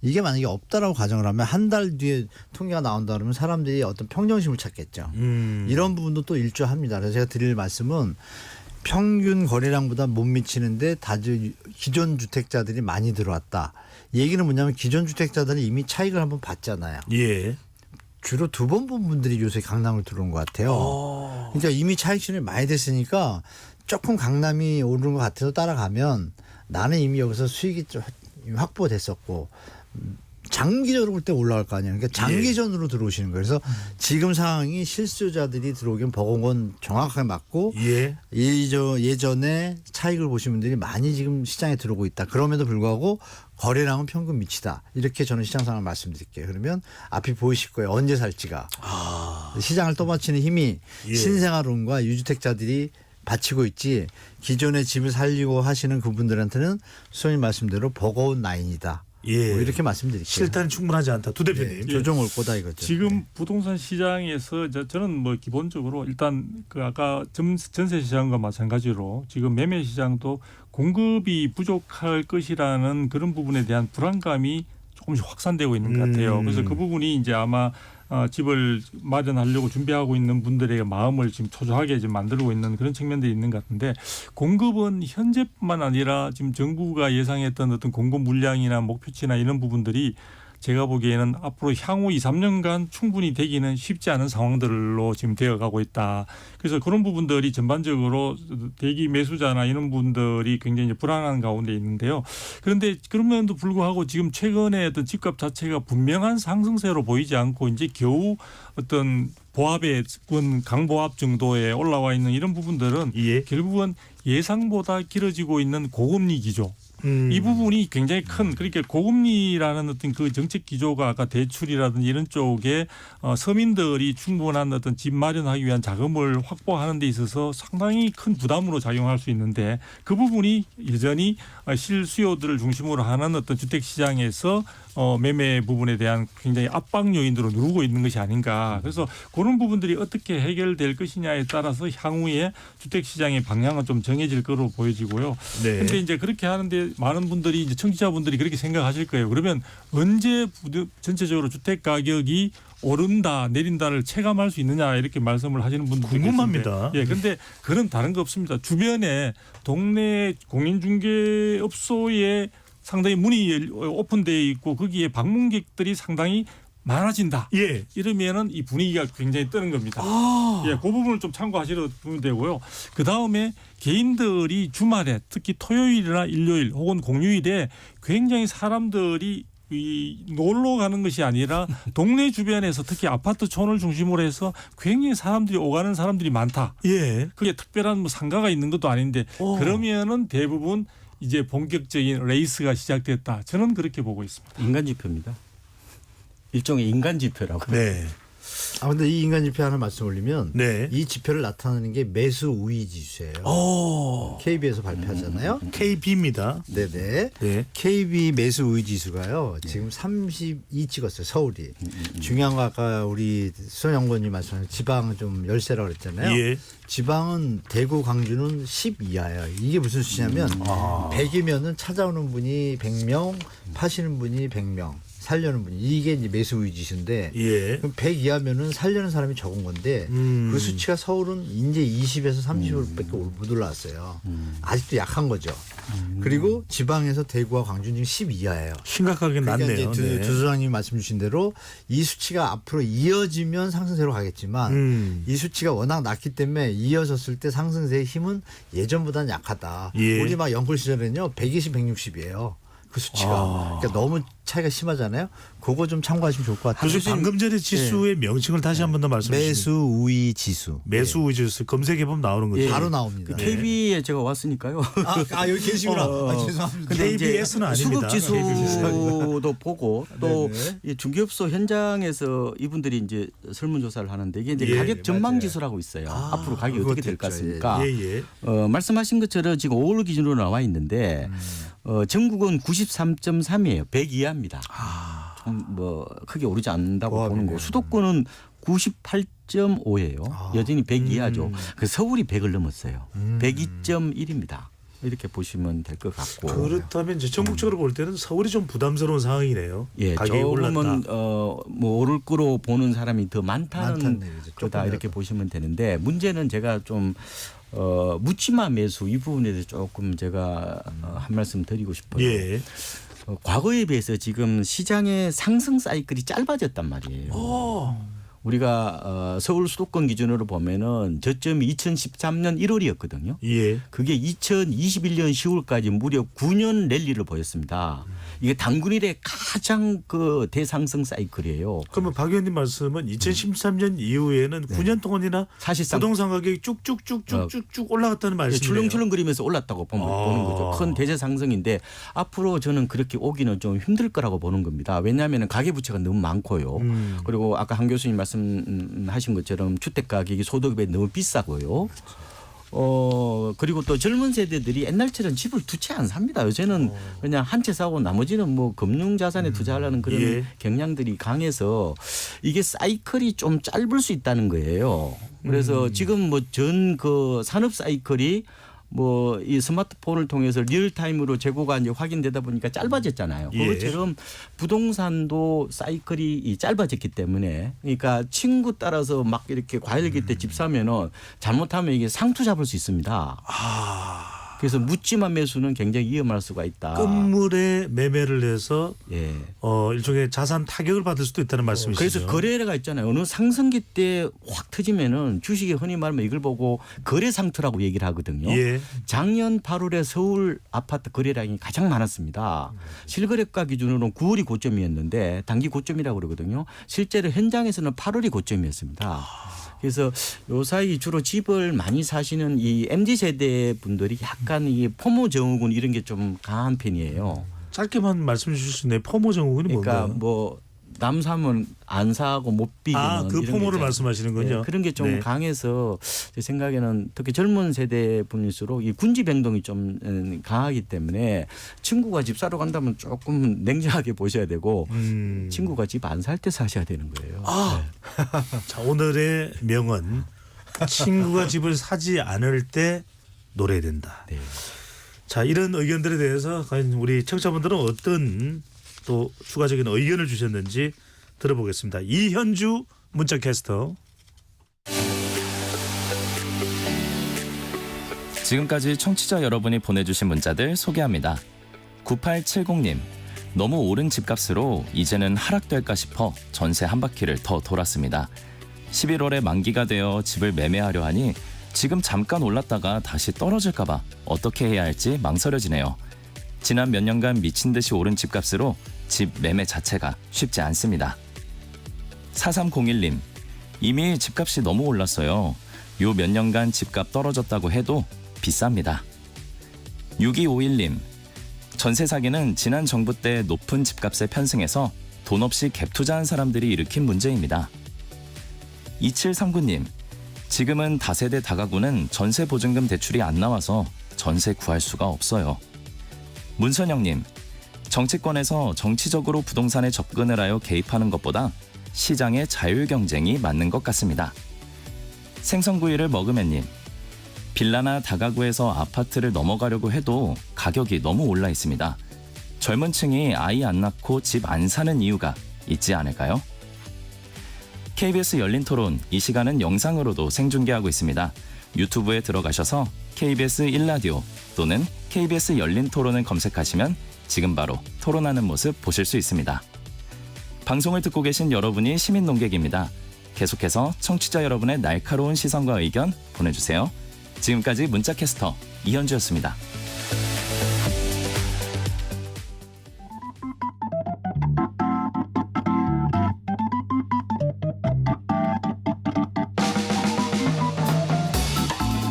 이게 만약에 없다라고 가정을 하면 한 달 뒤에 통계가 나온다 그러면 사람들이 어떤 평정심을 찾겠죠. 이런 부분도 또 일조합니다. 그래서 제가 드릴 말씀은 평균 거래량보다 못 미치는데 다들 기존 주택자들이 많이 들어왔다. 얘기는 뭐냐면 기존 주택자들은 이미 차익을 한번 봤잖아요. 예. 주로 2번 본 분들이 요새 강남을 들어온 것 같아요. 그러니까 이미 차익 실현이 많이 됐으니까 조금 강남이 오르는 것 같아서 따라가면 나는 이미 여기서 수익이 좀 확보됐었고 장기적으로 볼 때 올라갈 거 아니에요. 그러니까 장기전으로 들어오시는 거예요. 그래서 지금 상황이 실수요자들이 들어오기엔 버거운 정확하게 맞고 예전에 차익을 보신 분들이 많이 지금 시장에 들어오고 있다. 그럼에도 불구하고 거래량은 평균 미치다. 이렇게 저는 시장 상황을 말씀드릴게요. 그러면 앞이 보이실 거예요. 언제 살지가. 시장을 떠받치는 힘이 신생아론과 유주택자들이 바치고 있지 기존에 집을 살리고 하시는 그분들한테는 수원님 말씀대로 버거운 라인이다. 예. 뭐 이렇게 말씀드릴게요. 실탄이 충분하지 않다. 두 대표님. 조정 올 거다 이거죠. 지금 부동산 시장에서 저는 뭐 기본적으로 일단 그 아까 전세 시장과 마찬가지로 지금 매매 시장도 공급이 부족할 것이라는 그런 부분에 대한 불안감이 조금씩 확산되고 있는 것 같아요. 그래서 그 부분이 이제 아마 집을 마련하려고 준비하고 있는 분들의 마음을 지금 초조하게 지금 만들고 있는 그런 측면들이 있는 것 같은데 공급은 현재뿐만 아니라 지금 정부가 예상했던 어떤 공급 물량이나 목표치나 이런 부분들이 제가 보기에는 앞으로 향후 2, 3년간 충분히 되기는 쉽지 않은 상황들로 지금 되어가고 있다. 그래서 그런 부분들이 전반적으로 대기 매수자나 이런 분들이 굉장히 이제 불안한 가운데 있는데요. 그런데 그럼에도 불구하고 지금 최근에 어떤 집값 자체가 분명한 상승세로 보이지 않고 이제 겨우 어떤 보합의 강보합 정도에 올라와 있는 이런 부분들은 결국은 예상보다 길어지고 있는 고금리 기조. 이 부분이 굉장히 큰 그러니까 고금리라는 어떤 그 정책 기조가 아까 대출이라든지 이런 쪽에 서민들이 충분한 어떤 집 마련하기 위한 자금을 확보하는 데 있어서 상당히 큰 부담으로 작용할 수 있는데 그 부분이 여전히 실수요들을 중심으로 하는 어떤 주택 시장에서 매매 부분에 대한 굉장히 압박 요인으로 누르고 있는 것이 아닌가. 그래서 그런 부분들이 어떻게 해결될 것이냐에 따라서 향후에 주택 시장의 방향은 좀 정해질 거로 보여지고요. 그런데 이제 그렇게 하는데 많은 분들이 이제 청취자분들이 그렇게 생각하실 거예요. 그러면 언제 전체적으로 주택 가격이 오른다 내린다를 체감할 수 있느냐 이렇게 말씀을 하시는 분들이 궁금합니다. 예, 그런데 그런 다른 거 없습니다. 주변에 동네 공인중개업소에 상당히 문이 오픈되어 있고 거기에 방문객들이 상당히 많아진다. 이러면은 이 분위기가 굉장히 뜨는 겁니다. 그 부분을 좀 참고하시면 되고요. 그 다음에 개인들이 주말에 특히 토요일이나 일요일 혹은 공휴일에 굉장히 사람들이 놀러 가는 것이 아니라 동네 주변에서 특히 아파트촌을 중심으로 해서 굉장히 사람들이 오가는 사람들이 많다. 그게 특별한 뭐 상가가 있는 것도 아닌데 그러면은 대부분 이제 본격적인 레이스가 시작됐다. 저는 그렇게 보고 있습니다. 인간 지표입니다. 일종의 인간 지표라고. 네. 근데 이 인간 지표 하나 말씀 올리면 이 지표를 나타내는 게 매수 우위 지수예요. KB에서 발표하잖아요. KB입니다. 네네. KB 매수 우위 지수가요. 지금 32 찍었어요. 서울이. 중요한 거 아까 우리 수연연구원님 말씀하신 지방은 좀 열세라고 그랬잖아요. 지방은 대구 광주는 10 이하예요. 이게 무슨 수치냐면 100이면은 찾아오는 분이 100명, 파시는 분이 100명. 살려는 분이 이게 이제 매수 우위 지수인데 그럼 100 이하면은 살려는 사람이 적은 건데 그 수치가 서울은 이제 20에서 30밖에 못 올라왔어요. 아직도 약한 거죠. 그리고 지방에서 대구와 광주는 지금 10 이하예요. 심각하게 그러니까 낮네요. 이제 두 소장님이 말씀 주신 대로 이 수치가 앞으로 이어지면 상승세로 가겠지만 이 수치가 워낙 낮기 때문에 이어졌을 때 상승세의 힘은 예전보다는 약하다. 우리 막 연골 시절에는요 120, 160이에요. 그 수치가. 그러니까 너무 차이가 심하잖아요. 그거 좀 참고하시면 좋을 것 같아요. 방금 전에 지수의 명칭을 다시 한 번 더 말씀해 주시면. 매수 우위 지수. 매수 우위 지수 검색해 보면 나오는 거죠. 바로 나옵니다. KB에 제가 왔으니까요. 여기 계시구나. 죄송합니다. KBS는 아닙니다. 수급 지수도 보고 또 이 중개업소 현장에서 이분들이 이제 설문조사를 하는데 이게 이제 가격 전망 지수라고 있어요. 앞으로 가격이 어떻게 될 것 같습니까? 말씀하신 것처럼 지금 5월 기준으로 나와 있는데 전국은 93.3이에요. 100 이하입니다. 좀 뭐 크게 오르지 않는다고 보는 거고 수도권은 98.5예요. 여전히 100 이하죠. 그 서울이 100을 넘었어요. 102.1입니다. 이렇게 보시면 될 것 같고. 그렇다면 이제 전국적으로 볼 때는 서울이 좀 부담스러운 상황이네요. 가격이 조금은 뭐 오를 거로 보는 사람이 더 많다는 거다 이렇게 보시면 되는데 문제는 제가 좀 묻지마 매수 이 부분에 대해서 조금 제가 한 말씀 드리고 싶어요. 예. 과거에 비해서 지금 시장의 상승 사이클이 짧아졌단 말이에요. 우리가 서울 수도권 기준으로 보면은 저점이 2013년 1월이었거든요. 예. 그게 2021년 10월까지 무려 9년 랠리를 보였습니다. 이게 당군일의 가장 그 대상승 사이클이에요. 그러면 박 의원님 말씀은 2013년 이후에는 9년 동안이나 사실상 부동산 가격이 쭉쭉쭉쭉쭉쭉 올라갔다는 말씀이에요. 출렁출렁거리면서 올랐다고 보는 거죠. 큰 대세 상승인데 앞으로 저는 그렇게 오기는 좀 힘들 거라고 보는 겁니다. 왜냐하면 가계부채가 너무 많고요. 그리고 아까 한 교수님 말씀하신 것처럼 주택 가격이 소득에 비해 너무 비싸고요. 그리고 또 젊은 세대들이 옛날처럼 집을 두 채 안 삽니다. 요새는 그냥 한 채 사고 나머지는 뭐 금융 자산에 투자하려는 그런 예. 경향들이 강해서 이게 사이클이 좀 짧을 수 있다는 거예요. 그래서 지금 뭐 전 그 산업 사이클이 뭐 이 스마트폰을 통해서 리얼타임으로 재고가 이제 확인되다 보니까 짧아졌잖아요. 예. 그것처럼 부동산도 사이클이 짧아졌기 때문에 그러니까 친구 따라서 막 이렇게 과일기 때 집 사면은 잘못하면 이게 상투 잡을 수 있습니다. 그래서 묻지마 매수는 굉장히 위험할 수가 있다. 끝물에 매매를 해서 예. 일종의 자산 타격을 받을 수도 있다는 말씀이시죠. 그래서 거래가 있잖아요. 어느 상승기 때 확 터지면은 주식이 흔히 말하면 이걸 보고 거래 상투라고 얘기를 하거든요. 예. 작년 8월에 서울 아파트 거래량이 가장 많았습니다. 실거래가 기준으로는 9월이 고점이었는데 단기 고점이라고 그러거든요. 실제로 현장에서는 8월이 고점이었습니다. 그래서 요 사이 주로 집을 많이 사시는 이 MZ세대 분들이 약간 이 포모 증후군 이런 게 좀 강한 편이에요. 짧게만 말씀해 주실 수 있나요? 포모 증후군이 그러니까 뭔가요? 뭐 남 사면 안 사고 못 비기는 그 이런 포모를 게 말씀하시는군요. 네, 그런 게 좀 네. 강해서 제 생각에는 특히 젊은 세대 분일수록 이 군지 변동이 좀 강하기 때문에 친구가 집 사러 간다면 조금 냉정하게 보셔야 되고 친구가 집 안 살 때 사셔야 되는 거예요. 자, 오늘의 명언. 친구가 집을 사지 않을 때 노래야 된다. 네. 자, 이런 의견들에 대해서 과연 우리 청취자분들은 어떤 또 추가적인 의견을 주셨는지 들어보겠습니다. 이현주 문자캐스터. 지금까지 청취자 여러분이 보내주신 문자들 소개합니다. 9870님, 너무 오른 집값으로 이제는 하락될까 싶어 전세 한 바퀴를 더 돌았습니다. 11월에 만기가 되어 집을 매매하려 하니 지금 잠깐 올랐다가 다시 떨어질까 봐 어떻게 해야 할지 망설여지네요. 지난 몇 년간 미친 듯이 오른 집값으로 집 매매 자체가 쉽지 않습니다. 4301님, 이미 집값이 너무 올랐어요. 요 몇 년간 집값 떨어졌다고 해도 비쌉니다. 6251님, 전세 사기는 지난 정부 때 높은 집값에 편승해서 돈 없이 갭 투자한 사람들이 일으킨 문제입니다. 2739님, 지금은 다세대 다가구는 전세 보증금 대출이 안 나와서 전세 구할 수가 없어요. 문선영님, 정치권에서 정치적으로 부동산에 접근을 하여 개입하는 것보다 시장의 자율 경쟁이 맞는 것 같습니다. 생선구이를 먹으면님, 빌라나 다가구에서 아파트를 넘어가려고 해도 가격이 너무 올라 있습니다. 젊은 층이 아이 안 낳고 집 안 사는 이유가 있지 않을까요? KBS 열린 토론, 이 시간은 영상으로도 생중계하고 있습니다. 유튜브에 들어가셔서 KBS 1라디오 또는 KBS 열린 토론을 검색하시면 지금 바로 토론하는 모습 보실 수 있습니다. 방송을 듣고 계신 여러분이 시민 농객입니다. 계속해서 청취자 여러분의 날카로운 시선과 의견 보내주세요. 지금까지 문자캐스터 이현주였습니다.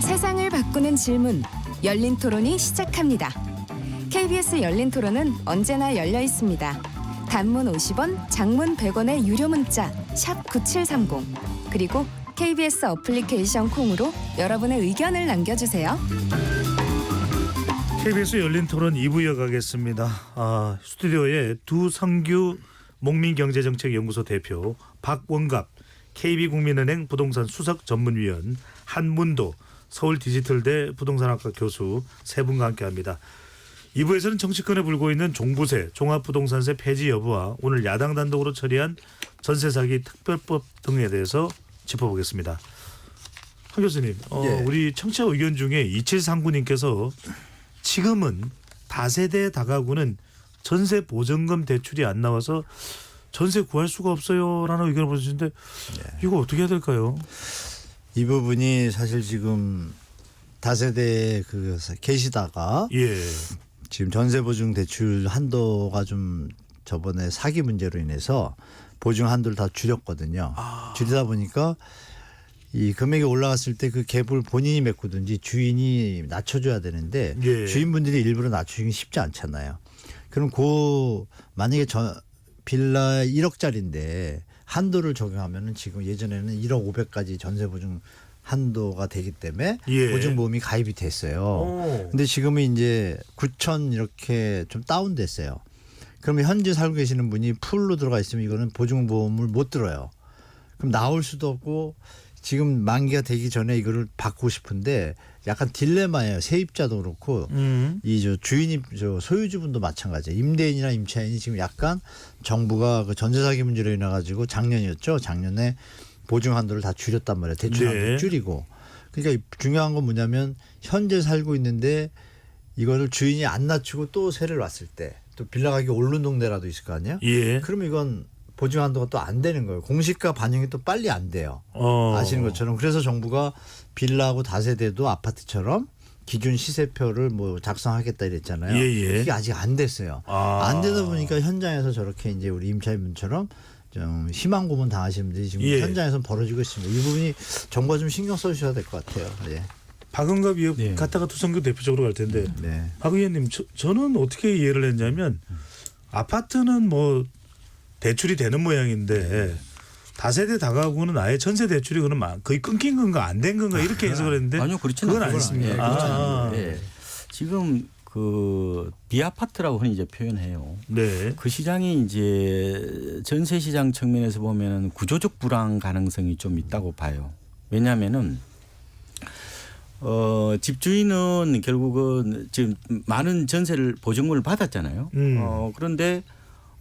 세상을 바꾸는 질문, 열린 토론이 시작합니다. KBS 열린 토론은 언제나 열려 있습니다. 단문 50원, 장문 100원의 유료 문자 샵 9730 그리고 KBS 어플리케이션 콩으로 여러분의 의견을 남겨주세요. KBS 열린 토론 2부 이어가겠습니다. 스튜디오에 두성규 목민경제정책연구소 대표, 박원갑 KB국민은행 부동산 수석 전문위원, 한문도 서울디지털대 부동산학과 교수 세 분과 함께합니다. 2부에서는 정치권에 불고 있는 종부세, 종합부동산세 폐지 여부와 오늘 야당 단독으로 처리한 전세 사기 특별법 등에 대해서 짚어보겠습니다. 한 교수님, 예. 우리 청취자 의견 중에 2739님께서 지금은 다세대 다가구는 전세 보증금 대출이 안 나와서 전세 구할 수가 없어요라는 의견을 보내주신데 이거 어떻게 해야 될까요? 이 부분이 사실 지금 다세대에 계시다가 예. 지금 전세보증 대출 한도가 좀 저번에 사기 문제로 인해서 보증 한도를 다 줄였거든요. 줄이다 보니까 이 금액이 올라갔을 때 그 갭을 본인이 메꾸든지 주인이 낮춰줘야 되는데 예. 주인분들이 일부러 낮추기 쉽지 않잖아요. 그럼 만약에 빌라 1억짜리인데 한도를 적용하면은 지금 예전에는 1억 500까지 전세보증 한도가 되기 때문에 예. 보증보험이 가입이 됐어요. 근데 지금은 이제 9천 이렇게 좀 다운됐어요. 그러면 현재 살고 계시는 분이 풀로 들어가 있으면 이거는 보증보험을 못 들어요. 그럼 나올 수도 없고 지금 만기가 되기 전에 이거를 받고 싶은데 약간 딜레마예요. 세입자도 그렇고 이 주인이 소유주분도 마찬가지예요. 임대인이나 임차인이 지금 약간 정부가 그 전세 사기 문제로 인해 가지고 작년이었죠. 작년에 보증 한도를 다 줄였단 말이에요. 대출 한도 줄이고. 그러니까 중요한 건 뭐냐면 현재 살고 있는데 이거를 주인이 안 낮추고 또 세를 놨을 때 또 빌라 가격이 오른 동네라도 있을 거 아니에요. 예. 그러면 이건 보증 한도가 또 안 되는 거예요. 공시가 반영이 또 빨리 안 돼요. 아시는 것처럼. 그래서 정부가 빌라하고 다세대도 아파트처럼 기준 시세표를 뭐 작성하겠다 이랬잖아요. 예. 그게 아직 안 됐어요. 안 되다 보니까 현장에서 저렇게 이제 우리 임차인분처럼 좀 희망 고문 당하시는 분들이 지금 예. 현장에서 벌어지고 있습니다. 이 부분이 정부가 좀 신경 써주셔야 될 것 같아요. 예. 박은갑 의원 갔다가 투성교 대표적으로 갈 텐데 박 의원님 저는 어떻게 이해를 했냐면 아파트는 뭐 대출이 되는 모양인데 다세대 다가구는 아예 전세 대출이 그럼 거의 끊긴 건가 안 된 건가 이렇게 해석을 했는데 아니요, 그렇지는 그건 아니습니다. 예. 지금 그 비아파트라고 흔히 이제 표현해요. 네. 그 시장이 이제 전세 시장 측면에서 보면은 구조적 불황 가능성이 좀 있다고 봐요. 왜냐하면은 집주인은 결국은 지금 많은 전세를 보증금을 받았잖아요. 그런데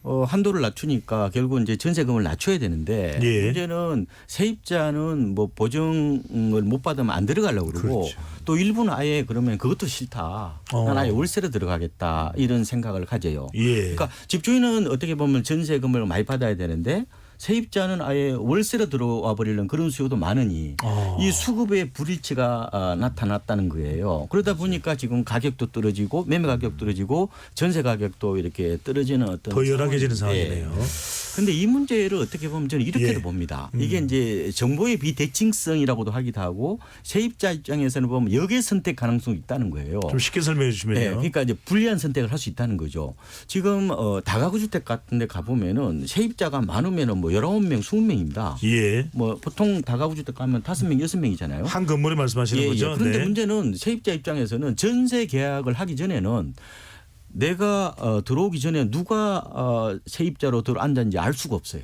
한도를 낮추니까 결국은 이제 전세금을 낮춰야 되는데 문제는 세입자는 뭐 보증을 못 받으면 안 들어가려고 그러고 또 일부는 아예 그러면 그것도 싫다. 난 아예 월세로 들어가겠다 이런 생각을 가져요. 그러니까 집주인은 어떻게 보면 전세금을 많이 받아야 되는데 세입자는 아예 월세로 들어와 버리는 그런 수요도 많으니 이 수급의 불일치가 나타났다는 거예요. 그러다 보니까 지금 가격도 떨어지고 매매 가격 떨어지고 전세 가격도 이렇게 떨어지는 어떤 더 열악해지는 상황이네요. 그런데 이 문제를 어떻게 보면 저는 이렇게도 봅니다. 이게 이제 정보의 비대칭성이라고도 하기도 하고 세입자 입장에서는 보면 역의 선택 가능성이 있다는 거예요. 좀 쉽게 설명해 주시면요. 그러니까 이제 불리한 선택을 할 수 있다는 거죠. 지금 다가구 주택 같은 데 가보면은 세입자가 많으면은 뭐 19명, 20명입니다. 예. 뭐 보통 다가구 주택 가면 5명, 6명이잖아요. 한 건물에 말씀하시는 거죠. 그런데 네. 문제는 세입자 입장에서는 전세 계약을 하기 전에는 내가 들어오기 전에 누가 세입자로 들어앉았는지 알 수가 없어요.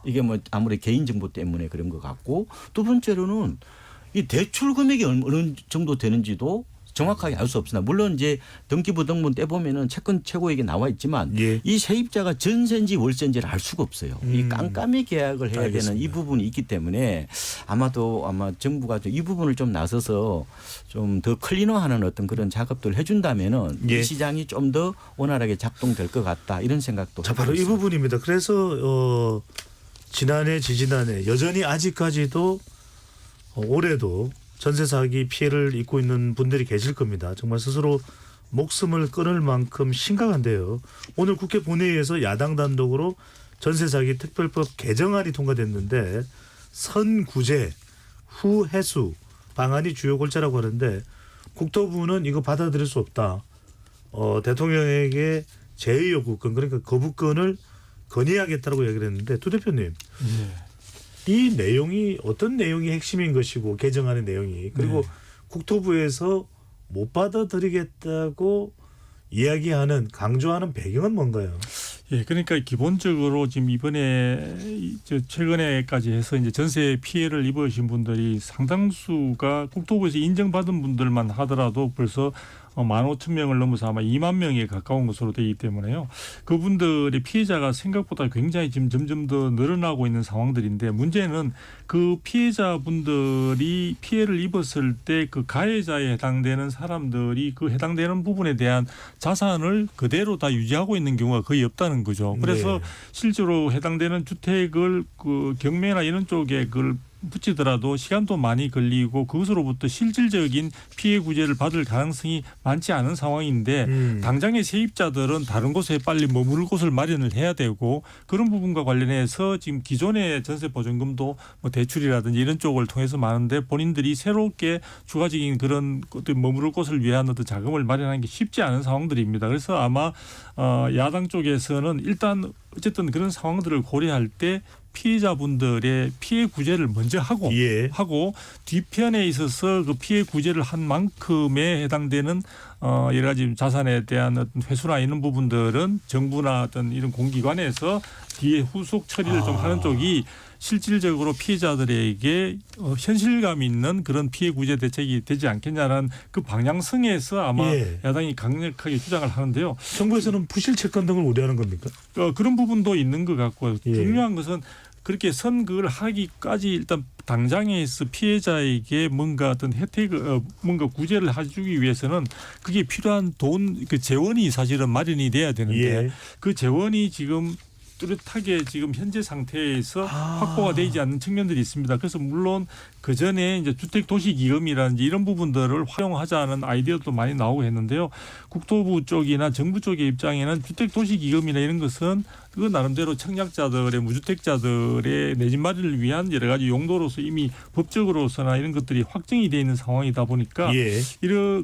이게 뭐 아무리 개인정보 때문에 그런 것 같고 두 번째로는 이 대출 금액이 어느 정도 되는지도 정확하게 알 수 없으나 물론 이제 등기부등본 떼보면은 채권 최고액이 나와 있지만 이 세입자가 전세인지 월세인지를 알 수가 없어요. 이 깜깜이 계약을 해야 되는 이 부분이 있기 때문에 아마 정부가 이 부분을 좀 나서서 좀 더 클리너하는 어떤 그런 작업들을 해준다면은 이 시장이 좀 더 원활하게 작동될 것 같다 이런 생각도. 자 바로 이 부분입니다. 그래서 지난해 지지난해 여전히 아직까지도 올해도 전세 사기 피해를 입고 있는 분들이 계실 겁니다. 정말 스스로 목숨을 끊을 만큼 심각한데요. 오늘 국회 본회의에서 야당 단독으로 전세 사기 특별법 개정안이 통과됐는데 선구제 후 해수 방안이 주요 골자라고 하는데 국토부는 이거 받아들일 수 없다. 대통령에게 제의 요구권 그러니까 거부권을 건의하겠다고 얘기를 했는데 두 대표님. 이 내용이 어떤 내용이 핵심인 것이고 개정안의 내용이 그리고 국토부에서 못 받아들이겠다고 이야기하는 강조하는 배경은 뭔가요? 예, 그러니까 기본적으로 지금 이번에 최근에까지 해서 이제 전세 피해를 입으신 분들이 상당수가 국토부에서 인정받은 분들만 하더라도 벌써 15,000명을 넘어서 아마 2만 명에 가까운 것으로 되기 때문에요. 그분들의 피해자가 생각보다 굉장히 지금 점점 더 늘어나고 있는 상황들인데 문제는 그 피해자분들이 피해를 입었을 때 그 가해자에 해당되는 사람들이 그 해당되는 부분에 대한 자산을 그대로 다 유지하고 있는 경우가 거의 없다는 거죠. 그래서 네. 실제로 해당되는 주택을 그 경매나 이런 쪽에 그걸 붙이더라도 시간도 많이 걸리고 그것으로부터 실질적인 피해 구제를 받을 가능성이 많지 않은 상황인데 당장의 세입자들은 다른 곳에 빨리 머무를 곳을 마련을 해야 되고 그런 부분과 관련해서 지금 기존의 전세 보증금도 뭐 대출이라든지 이런 쪽을 통해서 많은데 본인들이 새롭게 추가적인 그런 머무를 곳을 위한 어떤 자금을 마련하는 게 쉽지 않은 상황들입니다. 그래서 아마 야당 쪽에서는 일단 어쨌든 그런 상황들을 고려할 때 피해자분들의 피해 구제를 먼저 하고 뒤편에 있어서 그 피해 구제를 한 만큼에 해당되는 여러 가지 자산에 대한 어떤 회수나 이런 부분들은 정부나 어떤 이런 공기관에서 뒤에 후속 처리를 좀 하는 쪽이 실질적으로 피해자들에게 현실감 있는 그런 피해 구제 대책이 되지 않겠냐는 그 방향성에서 아마 야당이 강력하게 주장을 하는데요. 정부에서는 부실 채권 등을 우려하는 겁니까? 그런 부분도 있는 것 같고요. 중요한 것은 그렇게 선거를 하기까지 일단 당장에서 피해자에게 뭔가 어떤 혜택을 뭔가 구제를 해주기 위해서는 그게 필요한 돈, 그 재원이 사실은 마련이 돼야 되는데 그 재원이 지금 뚜렷하게 지금 현재 상태에서 확보가 되지 않는 측면들이 있습니다. 그래서 물론 그 전에 이제 주택도시기금이라든지 이런 부분들을 활용하자는 아이디어도 많이 나오고 했는데요. 국토부 쪽이나 정부 쪽의 입장에는 주택도시기금이나 이런 것은 그 나름대로 청약자들의 무주택자들의 내 집 마련을 위한 여러 가지 용도로서 이미 법적으로서나 이런 것들이 확정이 되어 있는 상황이다 보니까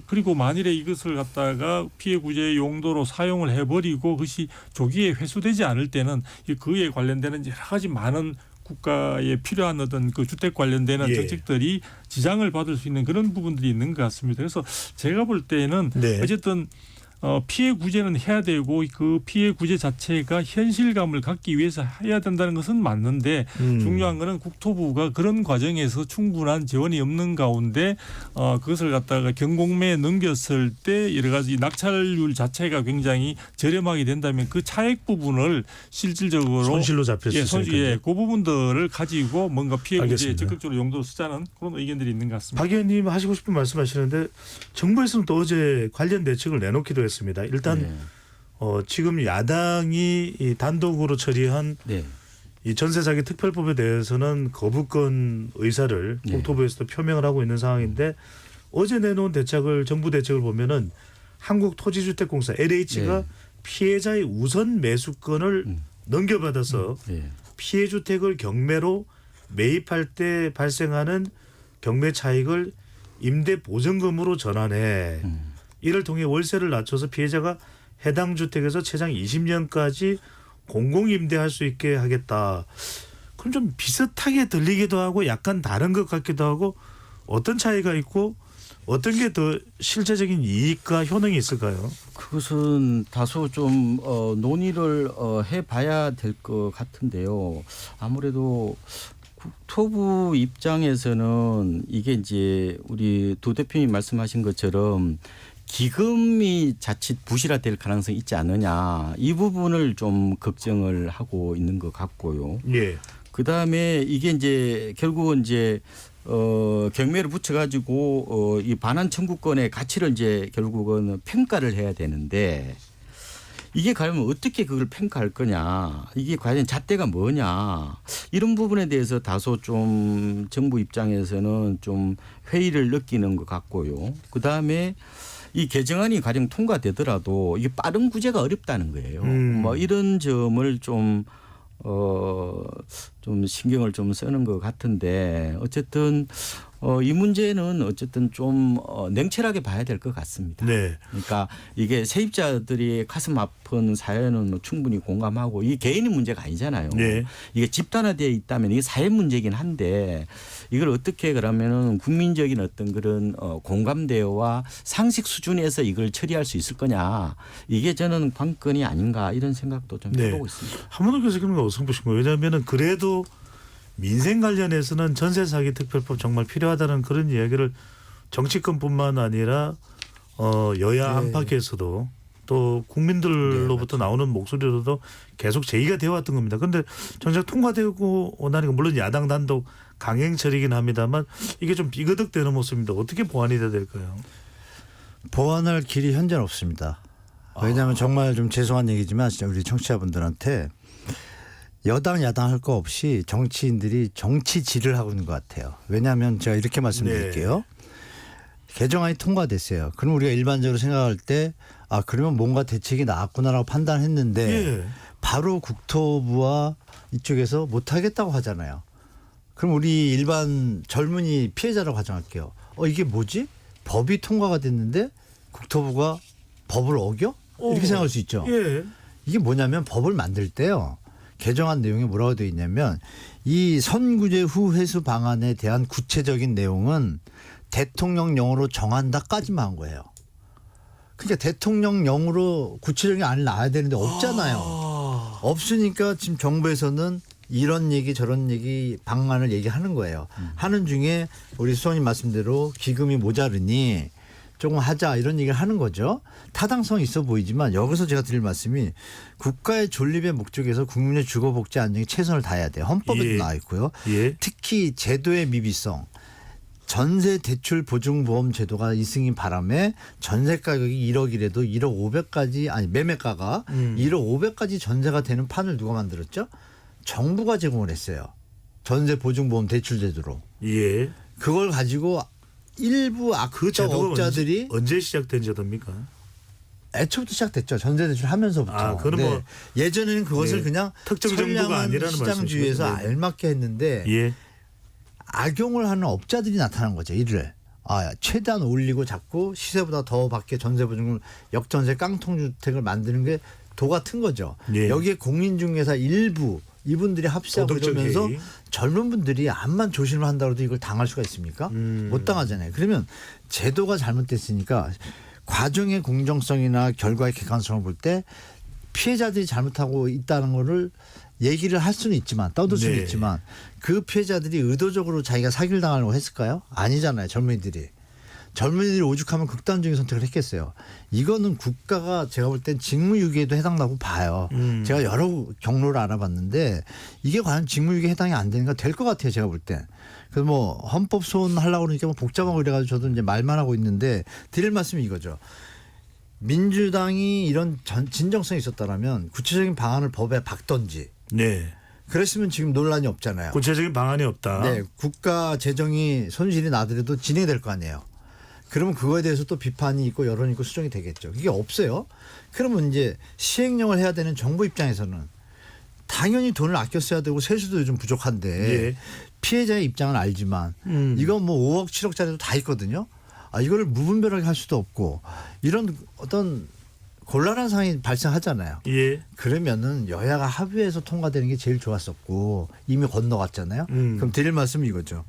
그리고 만일에 이것을 갖다가 피해 구제 용도로 사용을 해버리고 그것이 조기에 회수되지 않을 때는 그에 관련되는 여러 가지 많은 국가에 필요한 어떤 그 주택 관련되는 정책들이 지장을 받을 수 있는 그런 부분들이 있는 것 같습니다. 그래서 제가 볼 때는 어쨌든 피해 구제는 해야 되고 그 피해 구제 자체가 현실감을 갖기 위해서 해야 된다는 것은 맞는데 중요한 것은 국토부가 그런 과정에서 충분한 지원이 없는 가운데 그것을 갖다가 경공매에 넘겼을 때 여러 가지 낙찰률 자체가 굉장히 저렴하게 된다면 그 차액 부분을 실질적으로 손실로 잡힐 수 있으니까요. 그 부분들을 가지고 뭔가 피해 구제에 알겠습니다. 적극적으로 용도로 쓰자는 그런 의견들이 있는 것 같습니다. 박 의원님 하시고 싶은 말씀하시는데 정부에서는 또 어제 관련 대책을 내놓기도 했습니다. 일단 지금 야당이 이 단독으로 처리한 이 전세 사기 특별법에 대해서는 거부권 의사를 국토부에서도 표명을 하고 있는 상황인데 어제 내놓은 대책을 정부 대책을 보면은 한국토지주택공사 LH가 피해자의 우선 매수권을 넘겨받아서 피해 주택을 경매로 매입할 때 발생하는 경매 차익을 임대 보증금으로 전환해. 이를 통해 월세를 낮춰서 피해자가 해당 주택에서 최장 20년까지 공공임대할 수 있게 하겠다. 그럼 좀 비슷하게 들리기도 하고 약간 다른 것 같기도 하고 어떤 차이가 있고 어떤 게 더 실제적인 이익과 효능이 있을까요? 그것은 다소 좀 논의를 해봐야 될 것 같은데요. 아무래도 국토부 입장에서는 이게 이제 우리 도 대표님 말씀하신 것처럼 기금이 자칫 부실화될 가능성이 있지 않느냐 이 부분을 좀 걱정을 하고 있는 것 같고요. 그다음에 이게 이제 결국은 이제 경매를 붙여가지고 이 반환 청구권의 가치를 이제 결국은 평가를 해야 되는데 이게 과연 어떻게 그걸 평가할 거냐 이게 과연 잣대가 뭐냐 이런 부분에 대해서 다소 좀 정부 입장에서는 좀 회의를 느끼는 것 같고요. 그다음에 이 개정안이 가령 통과되더라도 이게 빠른 구제가 어렵다는 거예요. 뭐 이런 점을 좀 신경을 좀 쓰는 것 같은데 어쨌든 이 문제는 어쨌든 좀 냉철하게 봐야 될 것 같습니다. 그러니까 이게 세입자들이 가슴 아픈 사연은 충분히 공감하고 이게 개인의 문제가 아니잖아요. 이게 집단화되어 있다면 이게 사회 문제이긴 한데 이걸 어떻게 그러면은 국민적인 어떤 그런 공감대와 상식 수준에서 이걸 처리할 수 있을 거냐 이게 저는 관건이 아닌가 이런 생각도 좀 해보고 있습니다. 한문호 교수님은 어떻게 보신 거예요? 왜냐하면 그래도 민생 관련해서는 전세 사기 특별법 정말 필요하다는 그런 이야기를 정치권뿐만 아니라 여야 네. 안팎에서도 또 국민들로부터 나오는 목소리로도 계속 제기가 되어 왔던 겁니다. 그런데 정작 통과되고 나니까 물론 야당 단독 강행 처리긴 합니다만 이게 좀 비거덕되는 모습입니다. 어떻게 보완이 돼야 될까요? 보완할 길이 현재는 없습니다. 왜냐하면 정말 좀 죄송한 얘기지만 진짜 우리 청취자분들한테 여당 야당 할 거 없이 정치인들이 정치질을 하고 있는 것 같아요. 왜냐하면 제가 이렇게 말씀드릴게요. 개정안이 통과됐어요. 그럼 우리가 일반적으로 생각할 때 그러면 뭔가 대책이 나왔구나라고 판단했는데 예. 바로 국토부와 이쪽에서 못하겠다고 하잖아요. 그럼 우리 일반 젊은이 피해자라고 가정할게요. 이게 뭐지? 법이 통과가 됐는데 국토부가 법을 어겨? 이렇게 생각할 수 있죠. 예. 이게 뭐냐면 법을 만들 때요. 개정안 내용에 뭐라고 되어 있냐면 이 선구제 후 회수 방안에 대한 구체적인 내용은 대통령령으로 정한다까지만 한 거예요. 그러니까 대통령령으로 구체적인 안을 놔야 되는데 없잖아요. 없으니까 지금 정부에서는 이런 얘기 저런 얘기 방안을 얘기하는 거예요. 하는 중에 우리 수원님 말씀대로 기금이 모자르니 조금 하자 이런 얘기를 하는 거죠. 타당성이 있어 보이지만 여기서 제가 드릴 말씀이 국가의 존립의 목적에서 국민의 주거복지 안정에 최선을 다해야 돼요. 헌법에도 예. 나와 있고요. 예. 특히 제도의 미비성. 전세 대출 보증보험 제도가 이승인 바람에 전세 가격이 1억이라도 1억 500까지 아니 매매가가 1억 500까지 전세가 되는 판을 누가 만들었죠? 정부가 제공을 했어요. 전세 보증보험 대출 제도로. 예. 그걸 가지고 일부 그 제도가 업자들이 언제 시작된 제도입니까? 애초부터 시작됐죠. 전세 대출 하면서부터. 그럼 뭐 예전에는 그것을 그냥 특정 정부가 선량한 아니라는 시장주의에서 말씀이시죠? 알맞게 했는데 예. 악용을 하는 업자들이 나타난 거죠. 이를. 최대한 올리고 자꾸 시세보다 더 밖에 전세보증을 역전세 깡통주택을 만드는 게 도 같은 거죠. 예. 여기에 공인중개사 일부 이분들이 합세하고 도덕적 이러면서 해이. 젊은 분들이 암만 조심을 한다고 해도 이걸 당할 수가 있습니까? 못 당하잖아요. 그러면 제도가 잘못됐으니까 과정의 공정성이나 결과의 객관성을 볼 때 피해자들이 잘못하고 있다는 거를 얘기를 할 수는 있지만 떠들 수는 네. 있지만 그 피해자들이 의도적으로 자기가 사기를 당하려고 했을까요? 아니잖아요. 젊은이들이 오죽하면 극단적인 선택을 했겠어요. 이거는 국가가 제가 볼 땐 직무유기에도 해당한다고 봐요. 제가 여러 경로를 알아봤는데 이게 과연 직무유기에 해당이 안 되는가 될 것 같아요. 제가 볼 땐. 그래서 뭐 헌법 소원하려고 그러니까 뭐 복잡하고 이래가지고 저도 이제 말만 하고 있는데 드릴 말씀이 이거죠. 민주당이 이런 진정성이 있었다면 구체적인 방안을 법에 박던지. 네. 그랬으면 지금 논란이 없잖아요. 구체적인 방안이 없다. 네, 국가 재정이 손실이 나더라도 진행될 거 아니에요. 그러면 그거에 대해서 또 비판이 있고 여론이 있고 수정이 되겠죠. 그게 없어요. 그러면 이제 시행령을 해야 되는 정부 입장에서는 당연히 돈을 아껴 써야 되고 세수도 요즘 부족한데 예. 피해자의 입장은 알지만 이건 뭐 5억 7억짜리도 다 있거든요. 이거를 무분별하게 할 수도 없고 이런 어떤 곤란한 상황이 발생하잖아요. 예. 그러면은 여야가 합의해서 통과되는 게 제일 좋았었고 이미 건너갔잖아요. 그럼 드릴 말씀이 이거죠.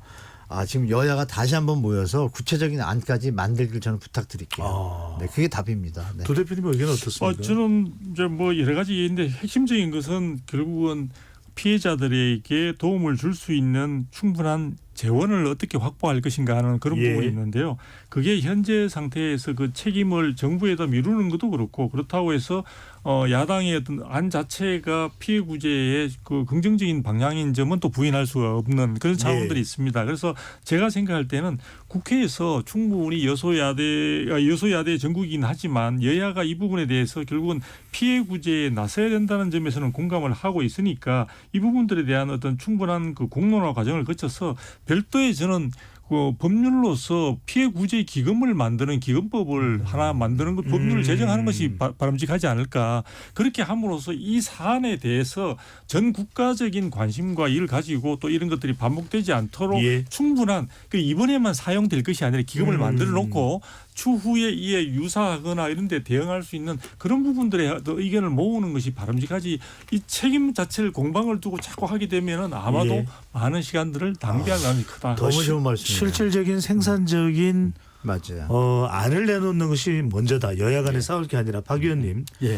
지금 여야가 다시 한번 모여서 구체적인 안까지 만들기를 저는 부탁드릴게요. 네, 그게 답입니다. 네. 두 대표님 의견은 어떻습니까? 저는 이제 뭐 여러 가지 얘기인데 핵심적인 것은 결국은 피해자들에게 도움을 줄 수 있는 충분한 재원을 어떻게 확보할 것인가 하는 그런 예. 부분이 있는데요. 그게 현재 상태에서 그 책임을 정부에다 미루는 것도 그렇고 그렇다고 해서 야당의 어떤 안 자체가 피해 구제의 그 긍정적인 방향인 점은 또 부인할 수가 없는 그런 차원들이 예. 있습니다. 그래서 제가 생각할 때는 국회에서 충분히 여소야대 전국이긴 하지만 여야가 이 부분에 대해서 결국은 피해 구제에 나서야 된다는 점에서는 공감을 하고 있으니까 이 부분들에 대한 어떤 충분한 그 공론화 과정을 거쳐서 별도의 저는 그 법률로서 피해 구제 기금을 만드는 기금법을 하나 만드는 것 법률을 제정하는 것이 바람직하지 않을까. 그렇게 함으로써 이 사안에 대해서 전 국가적인 관심과 이를 가지고 또 이런 것들이 반복되지 않도록 예. 충분한 이번에만 사용될 것이 아니라 기금을 만들어 놓고 추후에 이에 유사하거나 이런 데 대응할 수 있는 그런 부분들의 의견을 모으는 것이 바람직하지 이 책임 자체를 공방을 두고 자꾸 하게 되면은 아마도 예. 많은 시간들을 낭비할 가능성이 크다. 너무 좋은 말씀이에요. 실질적인 생산적인 맞아요. 안을 내놓는 것이 먼저다. 여야 간에 싸울 게 아니라 박 의원님. 예.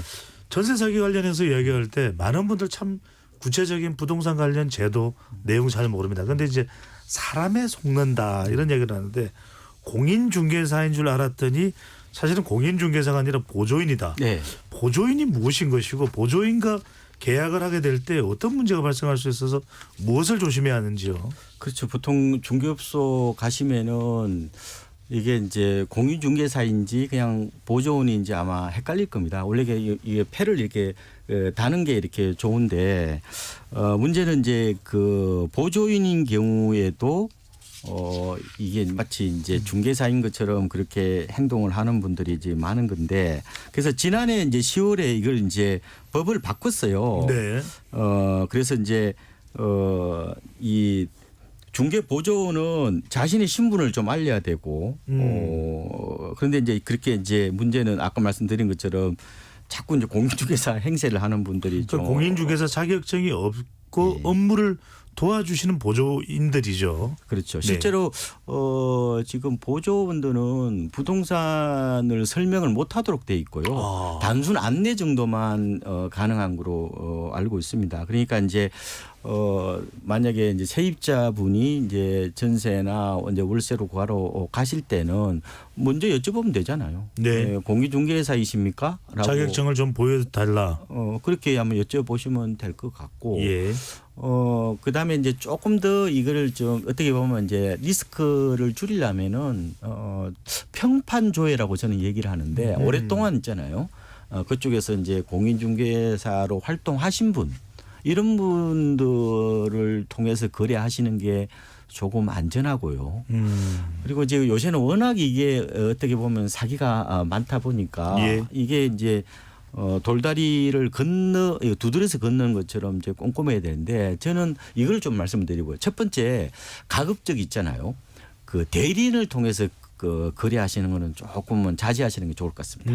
전세 사기 관련해서 이야기할 때 많은 분들 참 구체적인 부동산 관련 제도 내용 잘 모릅니다. 그런데 이제 사람에 속는다 이런 얘기를 하는데 공인중개사인 줄 알았더니 사실은 공인중개사가 아니라 보조인이다. 네. 보조인이 무엇인 것이고 보조인과 계약을 하게 될 때 어떤 문제가 발생할 수 있어서 무엇을 조심해야 하는지요? 그렇죠. 보통 중개업소 가시면은 이게 이제 공인중개사인지 그냥 보조원인지 아마 헷갈릴 겁니다. 원래 이게 패를 이렇게 다는 게 이렇게 좋은데 문제는 이제 그 보조인인 경우에도 이게 마치 이제 중개사인 것처럼 그렇게 행동을 하는 분들이 이제 많은 건데 그래서 지난해 이제 10월에 이걸 이제 법을 바꿨어요. 네. 그래서 이제 이 중개 보조원은 자신의 신분을 좀 알려야 되고 그런데 이제 그렇게 이제 문제는 아까 말씀드린 것처럼 자꾸 이제 공인중개사 행세를 하는 분들이 좀 공인중개사 자격증이 없고 업무를 도와주시는 보조인들이죠. 그렇죠. 실제로 지금 보조원들은 부동산을 설명을 못하도록 돼 있고요. 단순 안내 정도만 가능한 거로 알고 있습니다. 그러니까 이제 만약에 이제 세입자분이 이제 전세나 이제 월세로 구하러 가실 때는 먼저 여쭤보면 되잖아요. 네. 공인중개사이십니까? 라고 자격증을 좀 보여달라. 그렇게 한번 여쭤보시면 될 것 같고. 예. 그다음에 이제 조금 더 이거를 좀 어떻게 보면 이제 리스크를 줄이려면은 평판 조회라고 저는 얘기를 하는데 오랫동안 있잖아요. 그쪽에서 이제 공인중개사로 활동하신 분 이런 분들을 통해서 거래하시는 게 조금 안전하고요. 그리고 이제 요새는 워낙 이게 어떻게 보면 사기가 많다 보니까 예. 이게 이제 돌다리를 두드려서 걷는 것처럼 이제 꼼꼼해야 되는데 저는 이걸 좀 말씀드리고요. 첫 번째 가급적 있잖아요. 그 대리인을 통해서 그 거래하시는 거는 조금은 자제하시는 게 좋을 것 같습니다.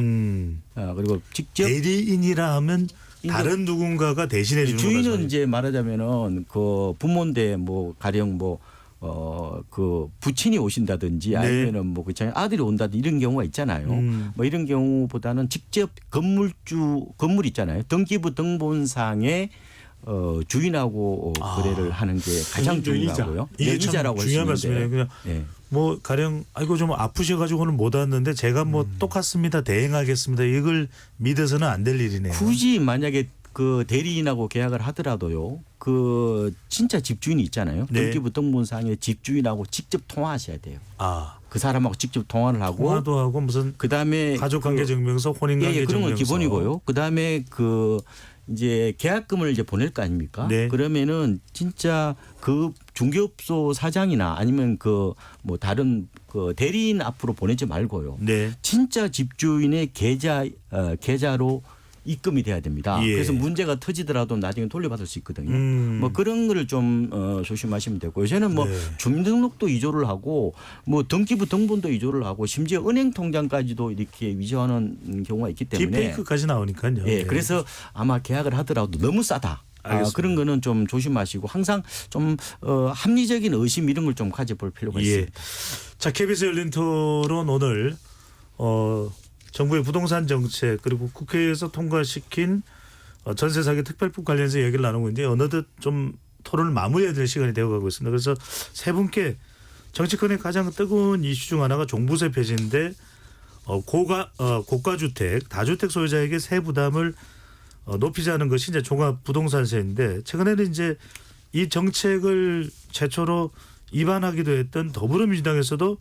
그리고 직접 대리인이라 하면 다른 누군가가 대신해 주는 주인은 거라서. 이제 말하자면은 그 부모인데 뭐 가령 뭐 그 부친이 오신다든지 아니면은 뭐 그렇잖아요. 아들이 온다든지 이런 경우가 있잖아요. 뭐 이런 경우보다는 직접 건물 있잖아요. 등기부 등본상에 주인하고 거래를 하는 게 가장 중요하고요. 이게 참 명의자라고 할 수 중요한 있는데. 말씀이에요. 그냥 네. 뭐 가령 아이고 좀 아프셔가지고는 못 왔는데 제가 뭐 똑같습니다. 대행하겠습니다. 이걸 믿어서는 안 될 일이네요. 굳이 만약에 그 대리인하고 계약을 하더라도요. 그 진짜 집주인이 있잖아요. 네. 등기부 등본상에 집주인하고 직접 통화하셔야 돼요. 그 사람하고 직접 통화를 하고 통화도 하고 무슨 그다음에 가족관계 증명서, 혼인관계 예, 그런 건 증명서. 기본이고요. 그다음에 그 이제 계약금을 이제 보낼 거 아닙니까? 네. 그러면은 진짜 그 중개업소 사장이나 아니면 그 뭐 다른 그 대리인 앞으로 보내지 말고요. 네. 진짜 집주인의 계좌로 입금이 돼야 됩니다. 예. 그래서 문제가 터지더라도 나중에 돌려받을 수 있거든요. 뭐 그런 거를 좀 조심하시면 되고 요새는 뭐 네. 주민등록도 위조를 하고 뭐 등기부 등본도 위조를 하고 심지어 은행 통장까지도 이렇게 위조하는 경우가 있기 때문에 딥페이크까지 나오니까요. 예, 네. 그래서 아마 계약을 하더라도 너무 싸다. 그런 거는 좀 조심하시고 항상 좀 합리적인 의심 이런 걸 좀 가져볼 필요가 있습니다. 자, KBS 열린 토론 오늘 정부의 부동산 정책 그리고 국회에서 통과시킨 전세 사기 특별법 관련해서 얘기를 나누고 있는데 어느덧 좀 토론을 마무리해야 될 시간이 되어가고 있습니다. 그래서 세 분께 정치권의 가장 뜨거운 이슈 중 하나가 종부세 폐지인데 고가주택, 다주택 소유자에게 세 부담을 높이자는 것이 이제 종합 부동산세인데 최근에는 이제 이 정책을 최초로 입안하기도 했던 더불어민주당에서도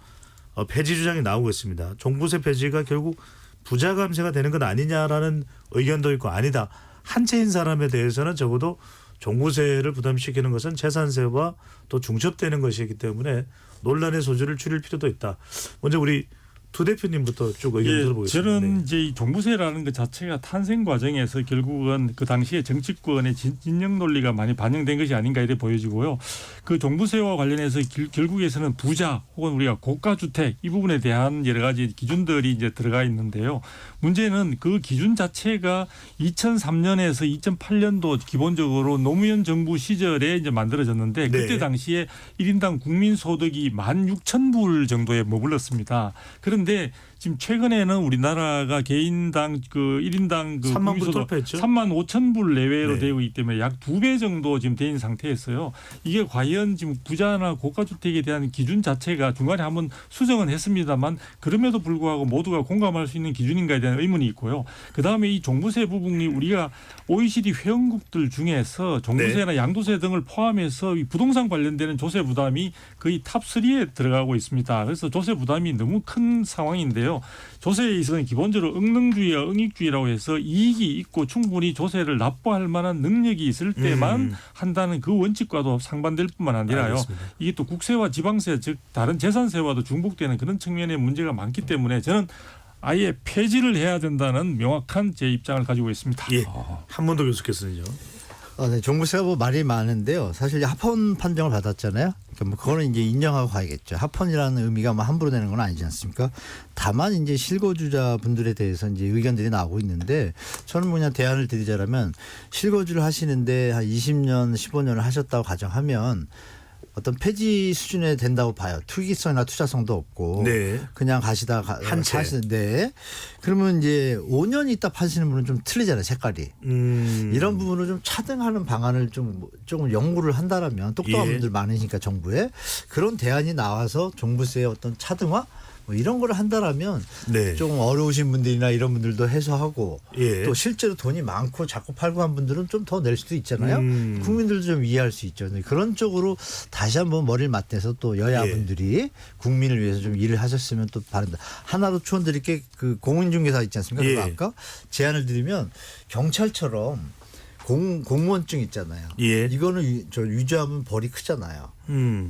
폐지 주장이 나오고 있습니다. 종부세 폐지가 결국 부자 감세가 되는 것 아니냐라는 의견도 있고 아니다. 한 채인 사람에 대해서는 적어도 종부세를 부담시키는 것은 재산세와 또 중첩되는 것이기 때문에 논란의 소지를 줄일 필요도 있다. 먼저 우리 두 대표님부터 쭉 의견 들어보겠습니다. 저는 이제 이 종부세라는 것 자체가 탄생 과정에서 결국은 그 당시에 정치권의 진영 논리가 많이 반영된 것이 아닌가 이렇게 보여지고요. 그 종부세와 관련해서 결국에서는 부자 혹은 우리가 고가주택 이 부분에 대한 여러 가지 기준들이 이제 들어가 있는데요. 문제는 그 기준 자체가 2003년에서 2008년도 기본적으로 노무현 정부 시절에 이제 만들어졌는데 그때 네. 당시에 1인당 국민소득이 16,000불 정도에 머물렀습니다. 그런데 그런데 지금 최근에는 우리나라가 개인당 그 1인당 그 3만 불 국민소득 돌파했죠. 3만 5천 불 내외로 네. 되고 있기 때문에 약 2배 정도 지금 된 상태였어요. 이게 과연 지금 부자나 고가주택에 대한 기준 자체가 중간에 한번 수정은 했습니다만 그럼에도 불구하고 모두가 공감할 수 있는 기준인가에 대한 의문이 있고요. 그다음에 이 종부세 부분이 우리가 OECD 회원국들 중에서 종부세나 양도세 등을 포함해서 이 부동산 관련되는 조세 부담이 거의 탑3에 들어가고 있습니다. 그래서 조세 부담이 너무 큰 상황인데요. 조세에 있어서는 기본적으로 응능주의와 응익주의라고 해서 이익이 있고 충분히 조세를 납부할 만한 능력이 있을 때만 한다는 그 원칙과도 상반될 뿐만 아니라요. 알겠습니다. 이게 또 국세와 지방세 즉 다른 재산세와도 중복되는 그런 측면의 문제가 많기 때문에 저는 아예 폐지를 해야 된다는 명확한 제 입장을 가지고 있습니다. 예. 한문도 교수께서는요. 네, 종부세가 뭐 말이 많은데요. 사실 합헌 판정을 받았잖아요. 그러니까 뭐 그거는 이제 인정하고 가야겠죠. 합헌이라는 의미가 뭐 함부로 되는 건 아니지 않습니까? 다만 이제 실거주자 분들에 대해서 이제 의견들이 나오고 있는데 저는 뭐냐 대안을 드리자라면 실거주를 하시는데 한 20년, 15년을 하셨다고 가정하면 어떤 폐지 수준에 된다고 봐요. 투기성이나 투자성도 없고 네. 그냥 가시다 한 채. 사시는데 그러면 이제 5년 있다 파시는 분은 좀 틀리잖아요. 색깔이. 이런 부분을 좀 차등하는 방안을 조금 연구를 한다라면 똑똑한 예. 분들 많으니까 정부에 그런 대안이 나와서 종부세의 어떤 차등화 뭐 이런 거를 한다라면 네. 좀 어려우신 분들이나 이런 분들도 해소하고 예. 또 실제로 돈이 많고 자꾸 팔고 한 분들은 좀 더 낼 수도 있잖아요. 국민들도 좀 이해할 수 있죠. 그런 쪽으로 다시 한번 머리를 맞대서 또 여야분들이 국민을 위해서 좀 일을 하셨으면 또 바란다. 하나 더 초원드릴 게 그 공인중개사 있지 않습니까? 예. 그거 아까 제안을 드리면 경찰처럼 공무원증 있잖아요. 예. 이거는 유지하면 벌이 크잖아요.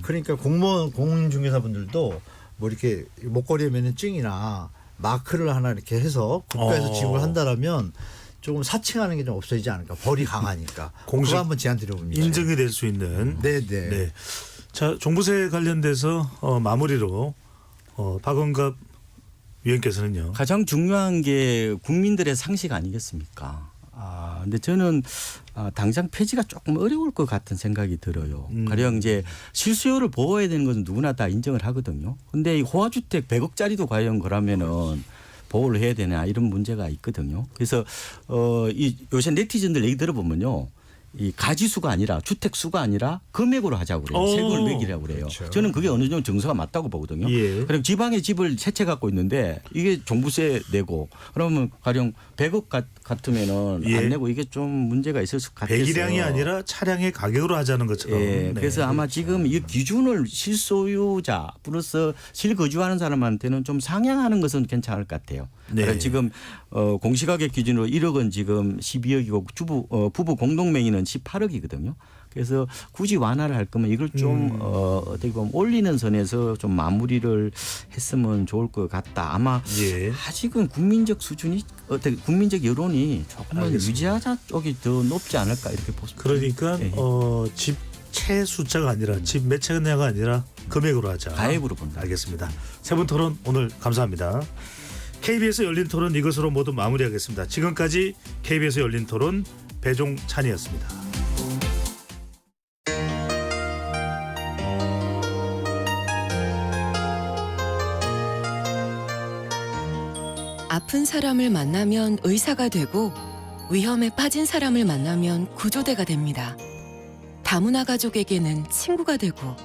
그러니까 공인중개사분들도 뭐 이렇게 목걸이에 매는 증이나 마크를 하나 이렇게 해서 국가에서 지급을 한다라면 조금 사칭하는 게 좀 없어지지 않을까. 벌이 강하니까. 공식 그거 한번 제안 드려봅니다. 인정이 될 수 있는. 네네. 네. 자, 종부세 관련돼서 마무리로 박원갑 위원께서는요. 가장 중요한 게 국민들의 상식 아니겠습니까? 근데 저는 당장 폐지가 조금 어려울 것 같은 생각이 들어요. 가령 이제 실수요를 보호해야 되는 것은 누구나 다 인정을 하거든요. 근데 이 호화주택 100억짜리도 과연 그러면은 보호를 해야 되냐 이런 문제가 있거든요. 그래서 이 요새 네티즌들 얘기 들어보면요. 이 가지수가 아니라 주택 수가 아니라 금액으로 하자고 그래요. 세금을 매기라고 그래요. 그렇죠. 저는 그게 어느 정도 정서가 맞다고 보거든요. 예. 그럼 지방에 집을 세 채 갖고 있는데 이게 종부세 내고 그러면 가령 100억 같으면은 예. 안 내고 이게 좀 문제가 있을 것 같아서. 배기량이 아니라 차량의 가격으로 하자는 것처럼. 예. 네. 그래서 아마 지금 이 기준을 실소유자 플러스 실거주하는 사람한테는 좀 상향하는 것은 괜찮을 것 같아요. 네. 그러니까 지금 공시가격 기준으로 1억은 지금 12억이고 부부 공동명의는 18억이거든요. 그래서 굳이 완화를 할 거면 이걸 좀 어떻게 보면 올리는 선에서 좀 마무리를 했으면 좋을 것 같다. 아마 예. 아직은 국민적 수준이 어떻게 국민적 여론이 조금만 알겠습니다. 유지하자 쪽이 더 높지 않을까 이렇게 보습니다. 그러니까 예. 집 채 숫자가 아니라 집 몇 채냐가 아니라 금액으로 하자. 가액으로 본다. 알겠습니다. 세 분 토론 오늘 감사합니다. KBS 열린 토론 이것으로 모두 마무리하겠습니다. 지금까지 KBS 열린 토론 배종찬이었습니다. 아픈 사람을 만나면 의사가 되고 위험에 빠진 사람을 만나면 구조대가 됩니다. 다문화 가족에게는 친구가 되고